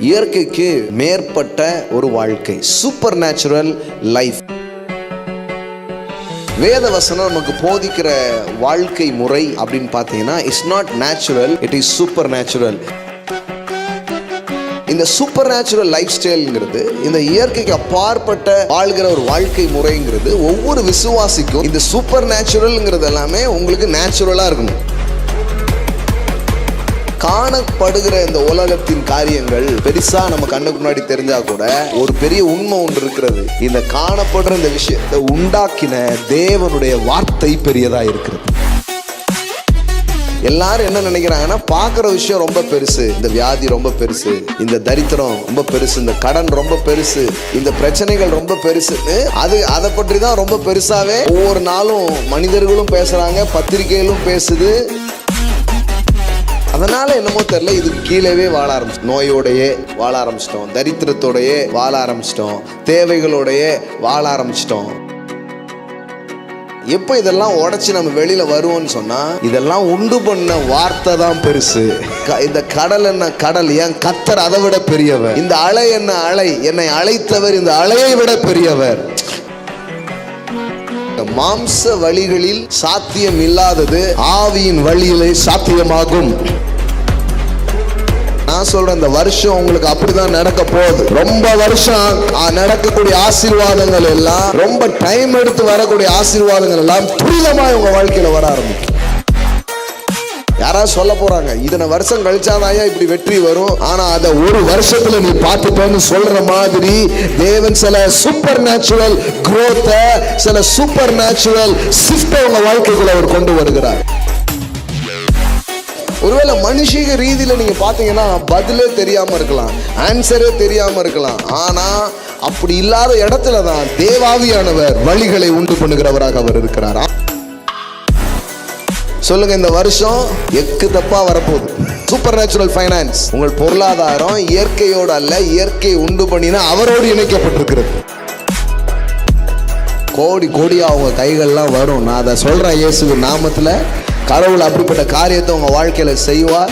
இயற்கைக்கு மேற்பட்ட ஒரு வாழ்க்கை, சூப்பர் நேச்சுரல் லைஃப். வேத வசனம் நமக்கு போதிக்கிற வாழ்க்கை முறை அப்படின்னு பார்த்தீங்கன்னா, it's not natural, it is super natural. இந்த சூப்பர் நேச்சுரல் லைஃப் ஸ்டைல்ங்கிறது, இந்த இயற்கைக்கு அப்பாற்பட்ட வாழ்கிற ஒரு வாழ்க்கை முறைங்கிறது ஒவ்வொரு விசுவாசிக்கும் இந்த சூப்பர் நேச்சுரல்ங்கிறது எல்லாமே உங்களுக்கு நேச்சுரலா இருக்கணும். காணப்படுகிற இந்த உலகத்தின் காரியங்கள் பெருசா நம்ம கண்ணுக்கு முன்னாடி தெரிஞ்சா கூட ஒரு பெரிய உண்மை ஒன்று இருக்கிறது. இந்த காணப்படுற இந்த விஷயத்தை உண்டாக்கின தேவனுடைய வார்த்தை பெரியதா இருக்கிறது. எல்லாரும் என்ன நினைக்கிறாங்கன்னா, பார்க்குற விஷயம் ரொம்ப பெருசு, இந்த வியாதி ரொம்ப பெருசு, இந்த தரித்திரம் ரொம்ப பெருசு, இந்த கடன் ரொம்ப பெருசு, இந்த பிரச்சனைகள் ரொம்ப பெருசு, அதை பற்றி தான் ரொம்ப பெருசாவே ஒவ்வொரு நாளும் மனிதர்களும் பேசுறாங்க, பத்திரிகைகளும் பேசுது. அதனால என்னமோ தெரியல, இதுக்கு கீழவே வாழ ஆரம்பிச்சிட்டோம். நோயோடையே வாழ ஆரம்பிச்சிட்டோம், தரித்திரத்தோடையே வாழ ஆரம்பிச்சிட்டோம், தேவைகளோடையே வாழ ஆரம்பிச்சிட்டோம். எப்போ இதெல்லாம் உடைச்சு நம்ம வெளியில வருவோம்னு சொன்னா, இதெல்லாம் உண்டு பண்ண வார்த்தை தான் பெருசு. இந்த கடல் என்ன கடல், ஏன் கர்த்தர் அதை விட பெரியவர். இந்த அலை என்ன அலை, என்னை அழைத்தவர் இந்த அலையை விட பெரியவர். மாம்ச வழிகளில் சாத்தியம் இல்லாதது ஆவியின் வழியிலே சாத்தியமாகும். நான் சொல்றேன், இந்த வருஷம் உங்களுக்கு அப்படிதான் நடக்க போகுது. ரொம்ப வருஷம் நடக்கக்கூடிய ஆசீர்வாதங்கள் எல்லாம், ரொம்ப டைம் எடுத்து வரக்கூடிய ஆசீர்வாதங்கள் எல்லாம் துரிதமா உங்க வாழ்க்கையில வர ஆரம்பிக்கும். யாராவது சொல்ல போறாங்க, இத்தனை வருஷம் கழிச்சாதான் இப்படி வெற்றி வரும், ஆனா அதை ஒரு வருஷத்துல நீ பார்த்துட்டேன்னு சொல்ற மாதிரி தேவன் சில சூப்பர் நேச்சுரல் growth, சில சூப்பர் நேச்சுரல் ஷிஃப்ட் உங்க வாழ்க்கைக்குள்ள அவர் கொண்டு வருகிறார். ஒருவேளை மனுஷீக ரீதியில நீங்க பாத்தீங்கன்னா பதிலே தெரியாம இருக்கலாம், ஆன்சரே தெரியாம இருக்கலாம். ஆனா அப்படி இல்லாத இடத்துல தான் தேவாவியானவர் வழிகளை உண்டு பண்ணுகிறவராக அவர் இருக்கிறார். சொல்லுங்க, இந்த வருஷம் எக்கு தப்பா வரப்போகுது. Super natural finance. உங்கள் பொருளாதாரம் இயற்கையோடு அல்ல, இயற்கை உண்டு பண்ணினா அவரோடு இணைக்கப்பட்டிருக்கிறது. கோடி கோடியா உங்க கைகள்லாம் வரும். நான் அதை சொல்றேன், இயேசுவின் நாமத்துல கடவுள் அப்படிப்பட்ட காரியத்தை உங்க வாழ்க்கையில செய்வார்.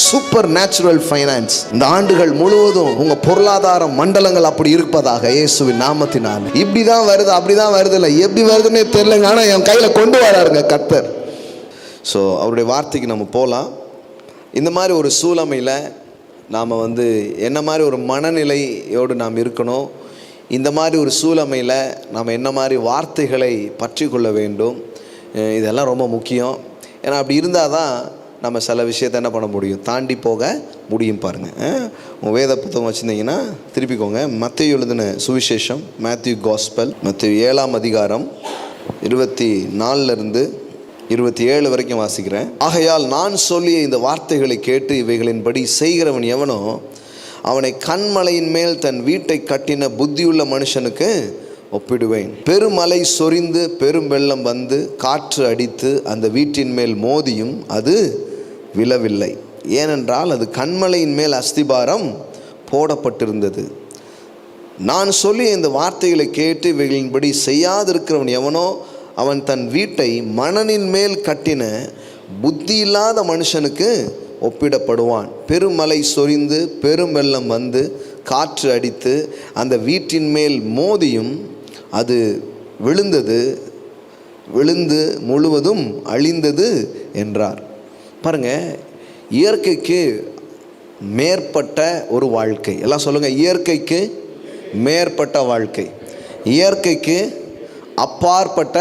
சூப்பர் நேச்சுரல் ஃபைனான்ஸ் இந்த ஆண்டுகள் முழுவதும் உங்க பொருளாதார மண்டலங்கள் அப்படி இருப்பதாக இயேசுவின் நாமத்தினால். இப்படிதான் வருது, அப்படிதான் வருது, இல்லை எப்படி வருதுன்னே தெரியலங்க, ஆனா என் கையில கொண்டு வராருங்க கர்த்தர். ஸோ அவருடைய வார்த்தைக்கு நம்ம போகலாம். இந்த மாதிரி ஒரு சூழ்நிலையில் நாம் என்ன மாதிரி ஒரு மனநிலையோடு நாம் இருக்கணும், இந்த மாதிரி ஒரு சூழ்நிலையில் நாம் என்ன மாதிரி வார்த்தைகளை பற்றி கொள்ள வேண்டும், இதெல்லாம் ரொம்ப முக்கியம். ஏன்னா அப்படி இருந்தால் தான் நம்ம சில விஷயத்தை என்ன பண்ண முடியும், தாண்டி போக முடியும். பாருங்கள், உங்கள் வேத புத்தகம் வச்சுருந்தீங்கன்னா திருப்பிக்கோங்க. மத்தேயு எழுதின சுவிசேஷம், மேத்யூ காஸ்பல், மத்தேயு 7ஆம் அதிகாரம் 24 27 வரைக்கும் வாசிக்கிறேன். ஆகையால் நான் சொல்லிய இந்த வார்த்தைகளை கேட்டு இவைகளின்படி செய்கிறவன் எவனோ அவனை கண்மலையின் மேல் தன் வீட்டை கட்டின புத்தியுள்ள மனுஷனுக்கு ஒப்பிடுவேன். பெருமலை சொரிந்து பெரும் வெள்ளம் வந்து காற்று அடித்து அந்த வீட்டின் மேல் மோதியும் அது விழவில்லை, ஏனென்றால் அது கண்மலையின் மேல் அஸ்திபாரம் போடப்பட்டிருந்தது. நான் சொல்லி இந்த வார்த்தைகளை கேட்டு இவைகளின்படி செய்யாதிருக்கிறவன் எவனோ அவன் தன் வீட்டை மணலின் மேல் கட்டின புத்தி இல்லாத மனுஷனுக்கு ஒப்பிடப்படுவான். பெருமலை சொரிந்து பெரும் வெள்ளம் வந்து காற்று அடித்து அந்த வீட்டின் மேல் மோதியும் அது விழுந்து முழுவதும் அழிந்தது என்றார். பாருங்க, இயற்கைக்கு மேற்பட்ட ஒரு வாழ்க்கை. எல்லாம் சொல்லுங்க, இயற்கைக்கு மேற்பட்ட வாழ்க்கை, இயற்கைக்கு அப்பாற்பட்ட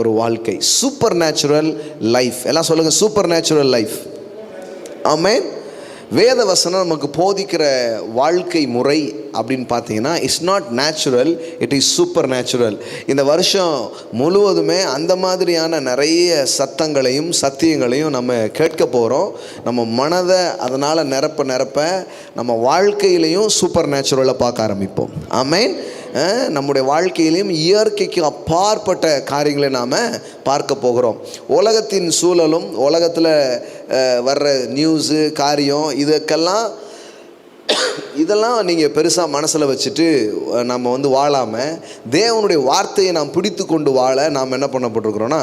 ஒரு வாழ்க்கை, சூப்பர் நேச்சுரல் லைஃப். எல்லாம் சொல்லுங்க, சூப்பர் நேச்சுரல் லைஃப். ஆமென். வேத வசனம் நமக்கு போதிக்கிற வாழ்க்கை முறை அப்படின்னு பார்த்தீங்கன்னா, it's not natural, it is super natural. இந்த வருஷம் முழுவதுமே அந்த மாதிரியான நிறைய சத்தங்களையும் சத்தியங்களையும் நம்ம கேட்க போகிறோம். நம்ம மனதை அதனால் நிரப்ப நம்ம வாழ்க்கையிலையும் சூப்பர் நேச்சுரலை பார்க்க ஆரம்பிப்போம். ஆமென். நம்முடைய வாழ்க்கையிலையும் இயற்கைக்கு அப்பாற்பட்ட காரியங்களை நாம் பார்க்க போகிறோம். உலகத்தின் சூழலும் உலகத்தில் வர்ற நியூஸு காரியம் இதெல்லாம் நீங்கள் பெருசாக மனசில் வச்சுட்டு நம்ம வாழாமல் தேவனுடைய வார்த்தையை நாம் பிடித்து கொண்டு வாழ நாம் என்ன பண்ணப்பட்டிருக்கிறோன்னா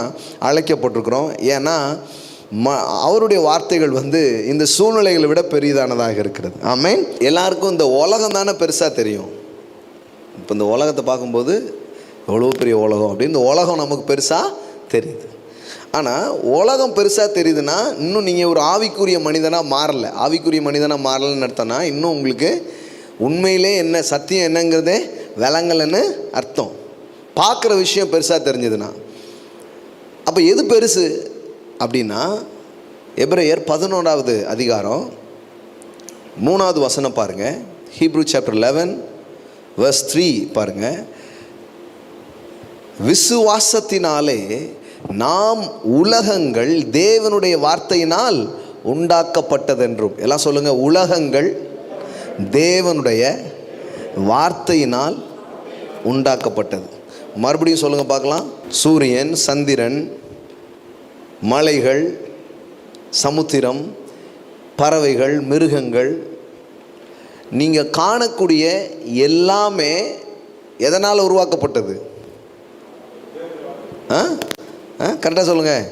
அழைக்கப்பட்டிருக்கிறோம். ஏன்னா அவருடைய வார்த்தைகள் இந்த சூழ்நிலைகளை விட பெரியதானதாக இருக்கிறது. ஆமென். எல்லாருக்கும் இந்த உலகம் தானே பெருசாக தெரியும். இப்போ இந்த உலகத்தை பார்க்கும்போது எவ்வளோ பெரிய உலகம் அப்படின்னு இந்த உலகம் நமக்கு பெருசாக தெரியுது. ஆனால் உலகம் பெருசாக தெரியுதுன்னா இன்னும் நீங்கள் ஒரு ஆவிக்குரிய மனிதனாக மாறலை. ஆவிக்குரிய மனிதனாக மாறலைன்னு அர்த்தம்னா இன்னும் உங்களுக்கு உண்மையிலே என்ன சத்தியம் என்னங்கிறதே விளங்கலைன்னு அர்த்தம். பார்க்குற விஷயம் பெருசாக தெரிஞ்சதுன்னா அப்போ எது பெருசு அப்படின்னா எபிரேயர் 11வது அதிகாரம் 3வது வசனம் பாருங்கள். ஹீப்ரூ சாப்டர் 11 verse 3 பாருங்கள். விசுவாசத்தினாலே நாம் உலகங்கள் தேவனுடைய வார்த்தையினால் உண்டாக்கப்பட்டதென்றும். எல்லாம் சொல்லுங்கள், உலகங்கள் தேவனுடைய வார்த்தையினால் உண்டாக்கப்பட்டது. மறுபடியும் சொல்லுங்கள் பார்க்கலாம். சூரியன், சந்திரன், மலைகள், சமுத்திரம், பறவைகள், மிருகங்கள், நீங்கள் காணக்கூடிய எல்லாமே எதனால் உருவாக்கப்பட்டது? கரெக்டாக சொல்லுங்கள்.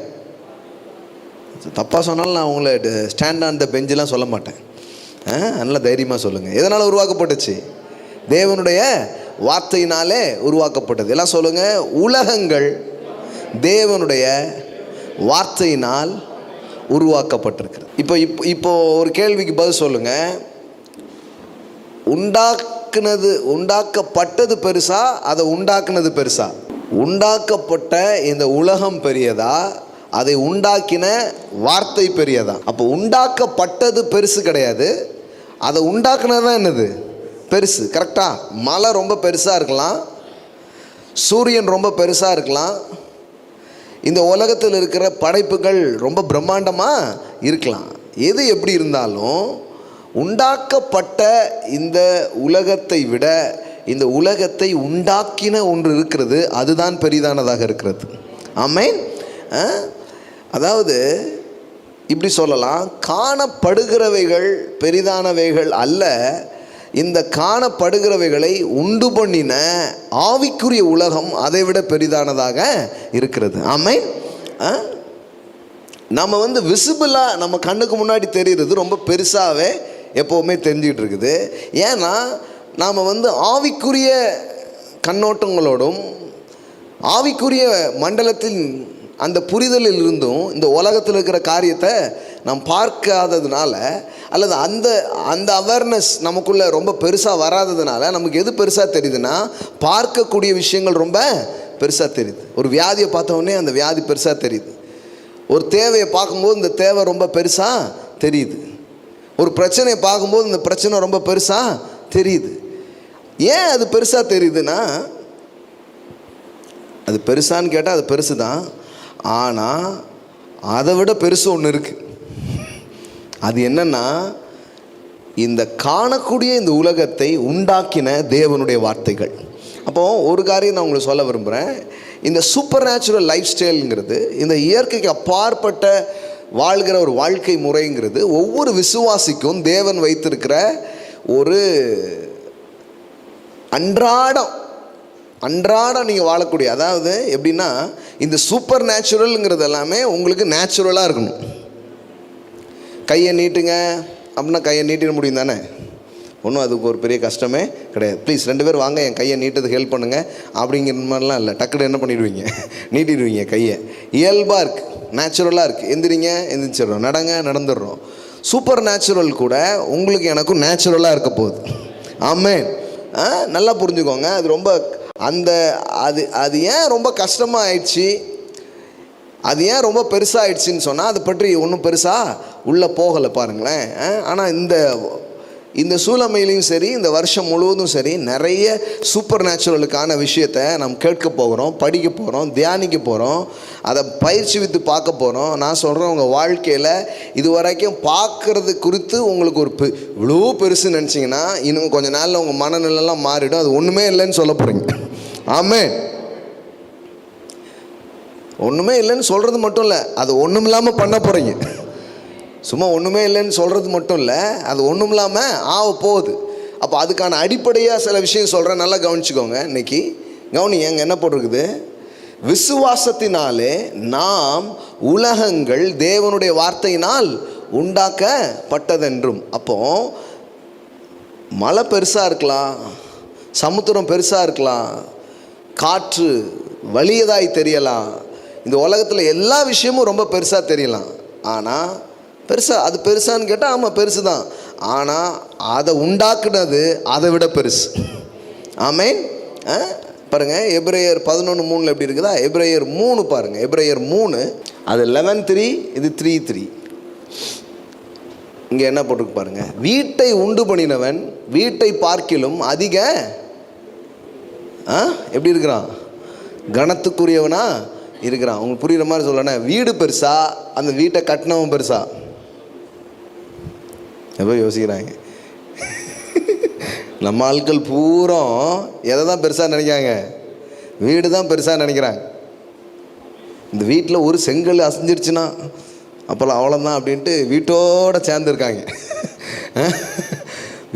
தப்பாக சொன்னாலும் நான் உங்களை ஸ்டாண்ட் ஆன் த பெஞ்செலாம் சொல்ல மாட்டேன். நல்லா தைரியமாக சொல்லுங்கள். எதனால் உருவாக்கப்பட்டுச்சு? தேவனுடைய வார்த்தையினாலே உருவாக்கப்பட்டது. எல்லாம் சொல்லுங்கள், உலகங்கள் தேவனுடைய வார்த்தையினால் உருவாக்கப்பட்டிருக்கிறது. இப்போ ஒரு கேள்விக்கு பதில் சொல்லுங்கள். உண்டாக்கப்பட்டது பெருசா, அதை உண்டாக்குனது பெருசா? உண்டாக்கப்பட்ட இந்த உலகம் பெரியதா, அதை உண்டாக்கின வார்த்தை பெரியதா? அப்போ உண்டாக்கப்பட்டது பெருசு கிடையாது, அதை உண்டாக்குனது தான் என்னது பெருசு. கரெக்டா? மலை ரொம்ப பெருசாக இருக்கலாம், சூரியன் ரொம்ப பெருசாக இருக்கலாம், இந்த உலகத்தில் இருக்கிற படைப்புகள் ரொம்ப பிரம்மாண்டமாக இருக்கலாம். எது எப்படி இருந்தாலும் உண்டாக்கப்பட்ட இந்த உலகத்தை விட இந்த உலகத்தை உண்டாக்கின ஒன்று இருக்கிறது, அதுதான் பெரிதானதாக இருக்கிறது. ஆமென். அதாவது இப்படி சொல்லலாம், காணப்படுகிறவைகள் பெரிதானவைகள் அல்ல, இந்த காணப்படுகிறவைகளை உண்டு பண்ணின ஆவிக்குரிய உலகம் அதை விட பெரிதானதாக இருக்கிறது. ஆமென். நம்ம விசிபிளாக நம்ம கண்ணுக்கு முன்னாடி தெரிகிறது ரொம்ப பெருசாகவே எப்போவுமே தெரிஞ்சிக்கிட்டு இருக்குது. ஏன்னா நாம் ஆவிக்குரிய கண்ணோட்டங்களோடும் ஆவிக்குரிய மண்டலத்தின் அந்த புரிதலில் இருந்தும் இந்த உலகத்தில் இருக்கிற காரியத்தை நாம் பார்க்காததுனால, அல்லது அந்த அவேர்னஸ் நமக்குள்ளே ரொம்ப பெருசாக வராததுனால நமக்கு எது பெருசாக தெரியுதுன்னா பார்க்கக்கூடிய விஷயங்கள் ரொம்ப பெருசாக தெரியுது. ஒரு வியாதியை பார்த்தோன்னே அந்த வியாதி பெருசாக தெரியுது. ஒரு தேவையை பார்க்கும்போது இந்த தேவை ரொம்ப பெருசாக தெரியுது. ஒரு பிரச்சனையை பார்க்கும்போது இந்த பிரச்சனை ரொம்ப பெருசாக தெரியுது. ஏன் அது பெருசாக தெரியுதுன்னா, அது பெருசான்னு கேட்டால் அது பெருசு தான், ஆனால் அதை விட பெருசு ஒன்று இருக்குது. அது என்னன்னா, இந்த காணக்கூடிய இந்த உலகத்தை உண்டாக்கின தேவனுடைய வார்த்தைகள். அப்போது ஒரு காரியம் நான் உங்களுக்கு சொல்ல விரும்புகிறேன். இந்த சூப்பர் நேச்சுரல் லைஃப் ஸ்டைலுங்கிறது, இந்த இயற்கைக்கு அப்பாற்பட்ட வாழ்கிற ஒரு வாழ்க்கை முறைங்கிறது ஒவ்வொரு விசுவாசிக்கும் தேவன் வைத்திருக்கிற ஒரு அன்றாடம் நீங்கள் வாழக்கூடிய, அதாவது எப்படின்னா இந்த சூப்பர் நேச்சுரலுங்கிறது எல்லாமே உங்களுக்கு நேச்சுரலாக இருக்கணும். கையை நீட்டுங்க அப்படின்னா கையை நீட்டிட முடியும் தானே? ஒன்றும் அதுக்கு ஒரு பெரிய கஷ்டமே கிடையாது. ப்ளீஸ் 2 பேர் வாங்க என் கையை நீட்டதுக்கு ஹெல்ப் பண்ணுங்கள் அப்படிங்கிற மாதிரிலாம் இல்லை. டக்குனு என்ன பண்ணிடுவீங்க, நீட்டிடுவீங்க கையை. இயல்பாக இருக்குது, நேச்சுரலாக இருக்குது. எந்திரிங்க எந்திரிச்சிடுறோம், நடங்க நடந்துடுறோம். சூப்பர் நேச்சுரல் கூட உங்களுக்கு எனக்கும் நேச்சுரலாக இருக்க போகுது. ஆமென். நல்லா புரிஞ்சுக்கோங்க. அது ரொம்ப அது ஏன் ரொம்ப கஷ்டமாக ஆயிடுச்சு, அது ஏன் ரொம்ப பெருசாக ஆயிடுச்சின்னு சொன்னால் அதை பற்றி ஒன்றும் பெருசாக உள்ளே போகலை பாருங்களேன். ஆனால் இந்த சூழ்நிலையிலையும் சரி, இந்த வருஷம் முழுவதும் சரி, நிறைய சூப்பர் நேச்சுரலுக்கான விஷயத்தை நாம் கேட்க போகிறோம், படிக்க போகிறோம், தியானிக்க போகிறோம், அதை பயிற்சி வித்து பார்க்க போகிறோம். நான் சொல்கிறேன், உங்கள் வாழ்க்கையில் இது வரைக்கும் பார்க்குறது குறித்து உங்களுக்கு ஒரு இவ்வளோ பெருசுன்னு நினச்சிங்கன்னா இன்னும் கொஞ்சம் நாளில் உங்கள் மனநிலைலாம் மாறிடும். அது ஒன்றுமே இல்லைன்னு சொல்ல போகிறீங்க. ஆமென். ஒன்றுமே இல்லைன்னு சொல்கிறது மட்டும் இல்லை, அது ஒன்றும் இல்லாமல் பண்ண போகிறீங்க. சும்மா ஒன்றுமே இல்லைன்னு சொல்கிறது மட்டும் இல்லை, அது ஒன்றும் இல்லாமல் ஆக போகுது. அப்போ அதுக்கான அடிப்படையாக சில விஷயம் சொல்கிறேன், நல்லா கவனிச்சுக்கோங்க. இன்றைக்கி கவனிங்க, அங்கே என்ன போட்டிருக்குது? விசுவாசத்தினாலே நாம் உலகங்கள் தேவனுடைய வார்த்தையினால் உண்டாக்கப்பட்டதென்றும். அப்போ மலை பெருசாக இருக்கலாம், சமுத்திரம் பெருசாக இருக்கலாம், காற்று வலியதாய் தெரியலாம், இந்த உலகத்தில் எல்லா விஷயமும் ரொம்ப பெருசாக தெரியலாம். ஆனால் அது பெருசான்னு கேட்டால் ஆமாம் பெருசு தான். ஆனால் அதை உண்டாக்குனது அதை விட பெருசு. ஆமென். பாருங்கள், எபிரேயர் 11:3 எப்படி இருக்குதா? எபிரேயர் 3 பாருங்கள். எபிரேயர் 3 அது 11:3, இது 3:3. இங்கே என்ன போட்டிருக்கு பாருங்க. வீட்டை உண்டு பண்ணினவன் வீட்டை பார்க்கிலும் அதிக எப்படி இருக்கிறான்? கனத்துக்குரியவனா இருக்கிறான். உங்களுக்கு புரியுற மாதிரி சொல்லணும். வீடு பெருசா, அந்த வீட்டை கட்டினவன் பெருசா? எப்போ யோசிக்கிறாங்க. நம்ம ஆட்கள் பூரம் எதை தான் பெருசாக நினைக்கிறாங்க? வீடு தான் பெருசாக நினைக்கிறாங்க. இந்த வீட்டில் ஒரு செங்கல் அசைஞ்சிருச்சுன்னா அப்போல்லாம் அவ்வளோதான் அப்படின்ட்டு வீட்டோடு சேர்ந்துருக்காங்க.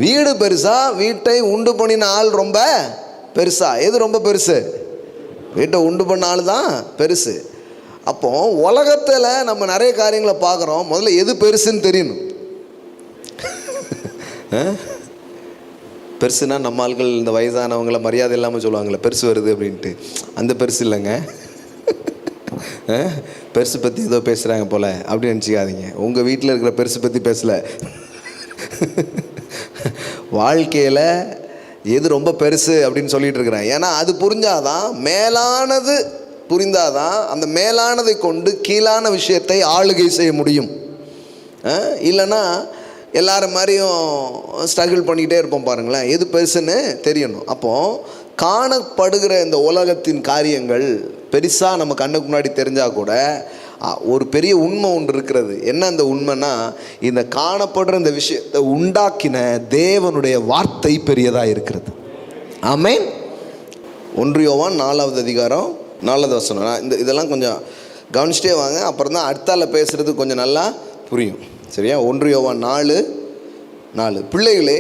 வீடு பெருசா, வீட்டை உண்டு பண்ணின ஆள் ரொம்ப பெருசா? எது ரொம்ப பெருசு? வீட்டை உண்டு பண்ண ஆள் தான் பெருசு. அப்போ உலகத்தில் நம்ம நிறைய காரியங்களை பார்க்குறோம். முதல்ல எது பெருசுன்னு தெரியணும். பெருசுனா நம்ம ஆட்கள் இந்த வயதானவங்கள மரியாதை இல்லாமல் சொல்லுவாங்களே பெருசு வருது அப்படின்ட்டு, அந்த பெருசு இல்லைங்க. பெருசு பற்றி ஏதோ பேசுகிறாங்க போல் அப்படின்னு நினச்சிக்காதீங்க. உங்கள் வீட்டில் இருக்கிற பெருசு பற்றி பேசலை. வாழ்க்கையில் எது ரொம்ப பெருசு அப்படின்னு சொல்லிட்டு இருக்கிறேன். ஏன்னா அது புரிஞ்சாதான், மேலானது புரிந்தாதான் அந்த மேலானதை கொண்டு கீழான விஷயத்தை ஆளுகை செய்ய முடியும். இல்லைன்னா எல்லாரும் மாதிரியும் ஸ்ட்ரகிள் பண்ணிக்கிட்டே இருப்போம். பாருங்களேன், எது பெருசுன்னு தெரியணும். அப்போது காணப்படுகிற இந்த உலகத்தின் காரியங்கள் பெருசாக நம்ம கண்ணுக்கு முன்னாடி தெரிஞ்சால் கூட ஒரு பெரிய உண்மை ஒன்று இருக்கிறது. என்ன அந்த உண்மைன்னா, இந்த காணப்படுற இந்த விஷயத்தை உண்டாக்கின தேவனுடைய வார்த்தை பெரியதாக இருக்கிறது. ஆமென். 1 யோவான் 4வது அதிகாரம் 4வது வசனம். இதெல்லாம் கொஞ்சம் கவனிச்சிட்டே வாங்க, அப்புறம் தான் அடுத்தால பேசுகிறது கொஞ்சம் நல்லா புரியும். சரியா? 1 யோவான் 4:4. பிள்ளைகளே,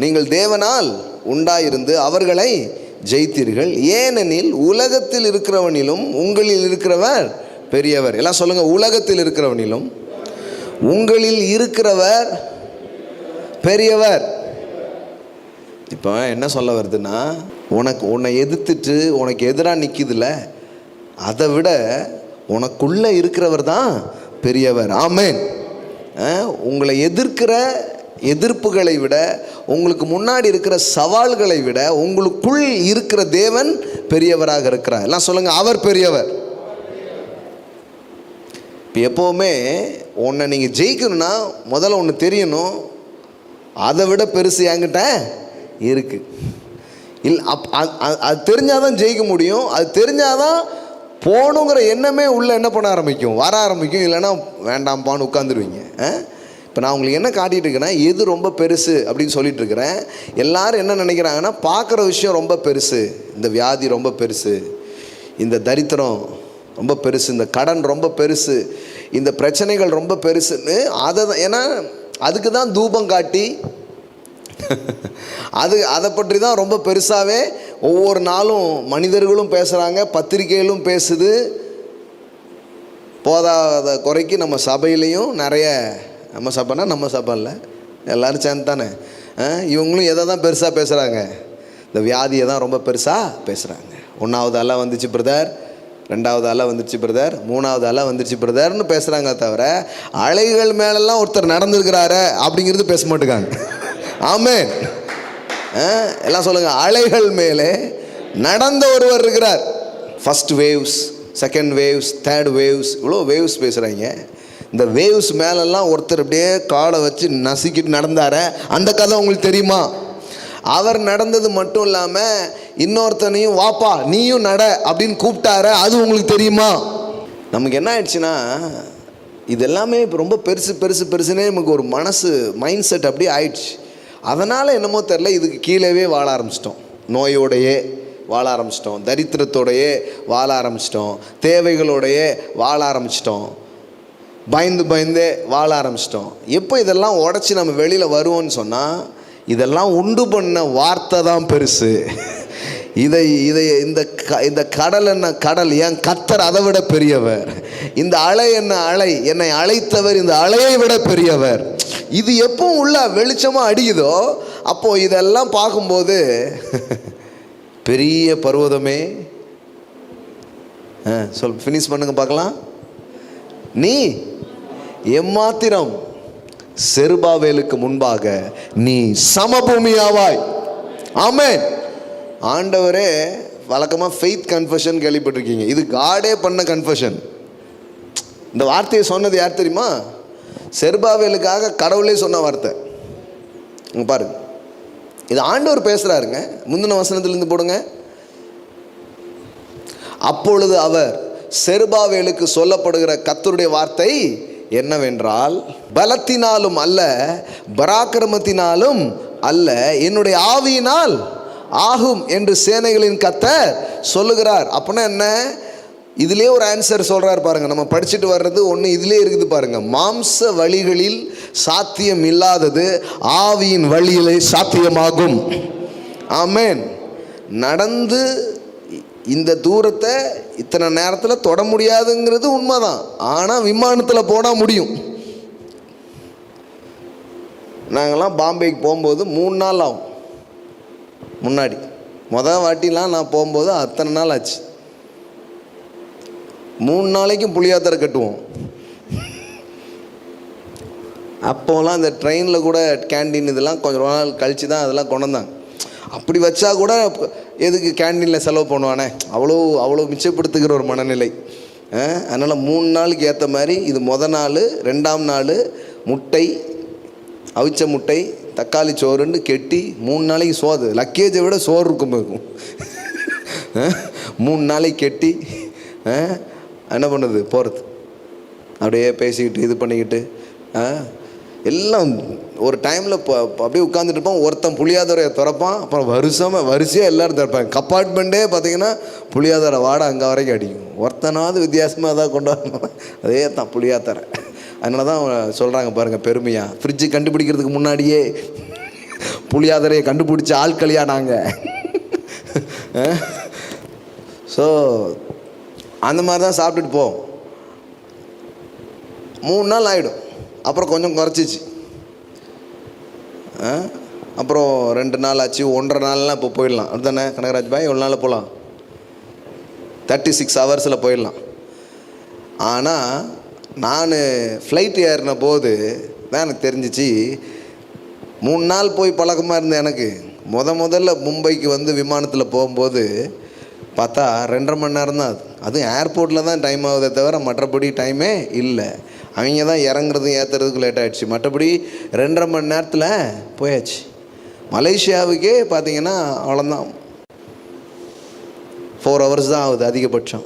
நீங்கள் தேவனால் உண்டாயிருந்து அவர்களை ஜெயித்தீர்கள், ஏனெனில் உலகத்தில் இருக்கிறவனிலும் உங்களில் இருக்கிறவர் பெரியவர். எல்லாம் சொல்லுங்க, உலகத்தில் இருக்கிறவனிலும் உங்களில் இருக்கிறவர் பெரியவர். இப்போ என்ன சொல்ல வருதுன்னா, உன்னை எதிர்த்துட்டு உனக்கு எதிராக நிற்கிதுல, அதை விட உனக்குள்ளே இருக்கிறவர் தான் பெரியவர். ஆமென். உங்களை எதிர்க்கிற எதிர்ப்புகளை விட, உங்களுக்கு முன்னாடி இருக்கிற சவால்களை விட உங்களுக்குள் இருக்கிற தேவன் பெரியவராக இருக்கிறார். எல்லாம் சொல்லுங்க, அவர் பெரியவர். இப்போ எப்போவுமே உன்னை நீங்கள் ஜெயிக்கணும்னா முதல்ல ஒன்று தெரியணும், அதை விட பெருசு என்கிட்ட இருக்கு. இல்லை அது தெரிஞ்சாதான் ஜெயிக்க முடியும். அது தெரிஞ்சாதான் போகணுங்கிற எண்ணமே உள்ளே என்ன பண்ண ஆரம்பிக்கும், வர ஆரம்பிக்கும். இல்லைன்னா வேண்டாம்ப்பான்னு உட்காந்துருவீங்க. இப்போ நான் உங்களுக்கு என்ன காட்டிகிட்டு இருக்கிறேன்னா, எது ரொம்ப பெருசு அப்படின்னு சொல்லிட்டு இருக்கிறேன். எல்லாரும் என்ன நினைக்கிறாங்கன்னா, பார்க்குற விஷயம் ரொம்ப பெருசு, இந்த வியாதி ரொம்ப பெருசு, இந்த தரித்திரம் ரொம்ப பெருசு, இந்த கடன் ரொம்ப பெருசு, இந்த பிரச்சனைகள் ரொம்ப பெருசுன்னு அதை தான். ஏன்னா அதுக்கு தான் தூபம் காட்டி அதை பற்றி தான் ரொம்ப பெருசாகவே ஒவ்வொரு நாளும் மனிதர்களும் பேசுகிறாங்க, பத்திரிகைகளும் பேசுது. போதாத குறைக்கு நம்ம சபையிலையும் நிறைய, நம்ம சபைனா நம்ம சபை இல்லை, எல்லோரும் சேர்ந்து தானே, இவங்களும் எதை தான் பெருசாக பேசுகிறாங்க, இந்த வியாதியை தான் ரொம்ப பெருசாக பேசுகிறாங்க. 1வது அலை வந்துச்சு பிரதர், 2வது அலை வந்துருச்சு பிரதர், 3வது அலை வந்துருச்சு பிரதர்னு பேசுகிறாங்க. தவிர அலைகள் மேலெல்லாம் ஒருத்தர் நடந்துருக்கிறாரு அப்படிங்கிறது பேச மாட்டேங்காங்க. ஆமென். எல்லாம் சொல்லுங்கள், அலைகள் மேலே நடந்த ஒருவர் இருக்கிறார். First waves, second waves, third waves, இவ்வளோ வேவ்ஸ் பேசுகிறாங்க. இந்த வேவ்ஸ் மேலெல்லாம் ஒருத்தர் அப்படியே காலை வச்சு நசுக்கிட்டு நடந்தார, அந்த கதை உங்களுக்கு தெரியுமா? அவர் நடந்தது மட்டும் இல்லாமல் இன்னொருத்தனையும் வாப்பா நீயும் நட அப்படின்னு கூப்பிட்டார, அது உங்களுக்கு தெரியுமா? நமக்கு என்ன ஆயிடுச்சுன்னா, இது எல்லாமே இப்போ ரொம்ப பெருசு பெருசு பெருசுன்னே நமக்கு ஒரு மைண்ட் செட் அப்படியே ஆயிடுச்சு. அதனால் என்னமோ தெரில, இதுக்கு கீழேவே வாழ ஆரம்பிச்சிட்டோம். நோயோடையே வாழ ஆரம்பிச்சிட்டோம், தரித்திரத்தோடையே வாழ ஆரம்பிச்சிட்டோம், தேவைகளோடையே வாழ ஆரம்பிச்சிட்டோம், பயந்தே வாழ ஆரம்பிச்சிட்டோம். எப்போ இதெல்லாம் உடச்சி நம்ம வெளியில் வருவோன்னு சொன்னால், இதெல்லாம் உண்டு பண்ண வார்த்தை தான் பெருசு. இதை இதை இந்த கடல் என்ன கடல், என் கர்த்தர் அதை விட பெரியவர். இந்த அலை என்ன அலை, என்னை அழைத்தவர் இந்த அலையை விட பெரியவர். இது எப்போ உள்ள வெளிச்சமாக அடிக்குதோ அப்போ இதெல்லாம் பார்க்கும்போது பெரிய பர்வதமே, சொல் ஃபினிஷ் பண்ணுங்க பார்க்கலாம். நீ எம்மாத்திரம் செருபாவேலுக்கு முன்பாக நீ சமபூமியாவாய். ஆமென். ஆண்டவரே வழக்கமாக ஃபெய்த் கன்ஃபெஷன் கேள்விப்பட்டிருக்கீங்க. இது காடே பண்ண கன்ஃபெஷன். இந்த வார்த்தையை சொன்னது யார் தெரியுமா? செருபாவேலுக்காக கடவுளே சொன்ன வார்த்தை. பாருங்க, இது ஆண்டவர் பேசுகிறாருங்க. முந்தின வசனத்திலிருந்து போடுங்க. அப்பொழுது அவர் செருபாவேலுக்கு சொல்லப்படுகிற கர்த்தருடைய வார்த்தை என்னவென்றால், பலத்தினாலும் அல்ல பராக்கிரமத்தினாலும் அல்ல, என்னுடைய ஆவியினால் ஆகும் என்று சேனைகளின் கர்த்தர் சொல்லுகிறார். அப்படின்னா என்ன? இதுலேயே ஒரு ஆன்சர் சொல்கிறார் பாருங்க. நம்ம படிச்சுட்டு வர்றது ஒன்று இதுலேயே இருக்குது பாருங்க. மாம்ச வழிகளில் சாத்தியம் இல்லாதது ஆவியின் வழியிலே சாத்தியமாகும். ஆமென். நடந்து இந்த தூரத்தை இத்தனை நேரத்தில் தொட முடியாதுங்கிறது உண்மைதான். ஆனால் விமானத்தில் போனால் முடியும். நாங்கள்லாம் பாம்பேக்கு போகும்போது 3 நாள் ஆகும். முன்னாடி வாட்டிலாம் நான் போகும்போது அத்தனை நாள் ஆச்சு. 3 நாளைக்கும் புளியாத்தரை கட்டுவோம். அப்போலாம் இந்த ட்ரெயினில் கூட கேண்டீன் இதெல்லாம் கொஞ்சம் நாள் கழித்து தான் அதெல்லாம் கொண்டு வந்தாங்க. அப்படி வச்சா கூட எதுக்கு கேண்டீனில் செலவு பண்ணுவானே, அவ்வளோ மிச்சப்படுத்துகிற ஒரு மனநிலை. அதனால் 3 நாளுக்கு ஏற்ற மாதிரி இது நாள், 2ஆம் நாள் முட்டை, அவிச்ச முட்டை, தக்காளி சோறுன்னு கெட்டி 3 நாளைக்கு சோறு, லக்கேஜை விட சோறு இருக்கும். 3 நாளைக்கு கெட்டி என்ன பண்ணுது, போகிறது. அப்படியே பேசிக்கிட்டு இது பண்ணிக்கிட்டு எல்லாம் ஒரு டைமில் அப்படியே உட்காந்துட்டு இருப்பான். ஒருத்தன் புளியாதரையை திறப்பான், அப்புறம் வரிசையாக எல்லோரும் திறப்பாங்க. கம்பார்ட்மெண்ட்டே பார்த்தீங்கன்னா புளியாதரை வாடை அங்கே வரைக்கும் அடிக்கும். ஒருத்தனாவது வித்தியாசமாக தான் கொண்டு வரணும். அதே தான் புளியாத்தரை. அதனால தான் சொல்கிறாங்க பாருங்கள் பெருமையாக, ஃப்ரிட்ஜு கண்டுபிடிக்கிறதுக்கு முன்னாடியே புளியாதரையை கண்டுபிடிச்ச ஆட்களியா நாங்கள். ஸோ அந்த மாதிரி தான் சாப்பிட்டுட்டு போவோம். 3 நாள் ஆகிடும். அப்புறம் கொஞ்சம் குறைச்சிச்சு. அப்புறம் 2 நாள் ஆச்சு, 1.5 நாள்லாம் இப்போ போயிடலாம். அதுதானே கனகராஜ் பாய்? 1 நாளில் போகலாம், 36 ஹவர்ஸில் போயிடலாம். ஆனால் நான் ஃப்ளைட் ஏறின போது தான் எனக்கு தெரிஞ்சிச்சு. 3 நாள் போய் பழக்கமாக இருந்தேன் எனக்கு. முதல்ல மும்பைக்கு வந்து விமானத்தில் போகும்போது பார்த்தா 2.5 மணி நேரம் தான். அதுவும் ஏர்போர்ட்டில் தான் டைம் ஆகுதே தவிர மற்றபடி டைமே இல்லை. அவங்க தான் இறங்குறதும் ஏற்றுறதுக்கு லேட் ஆகிடுச்சு. மற்றபடி 2.5 மணி நேரத்தில் போயாச்சு. மலேசியாவுக்கே பார்த்தீங்கன்னா அவ்வளோதான், 4 ஹவர்ஸ் தான் ஆகுது அதிகபட்சம்.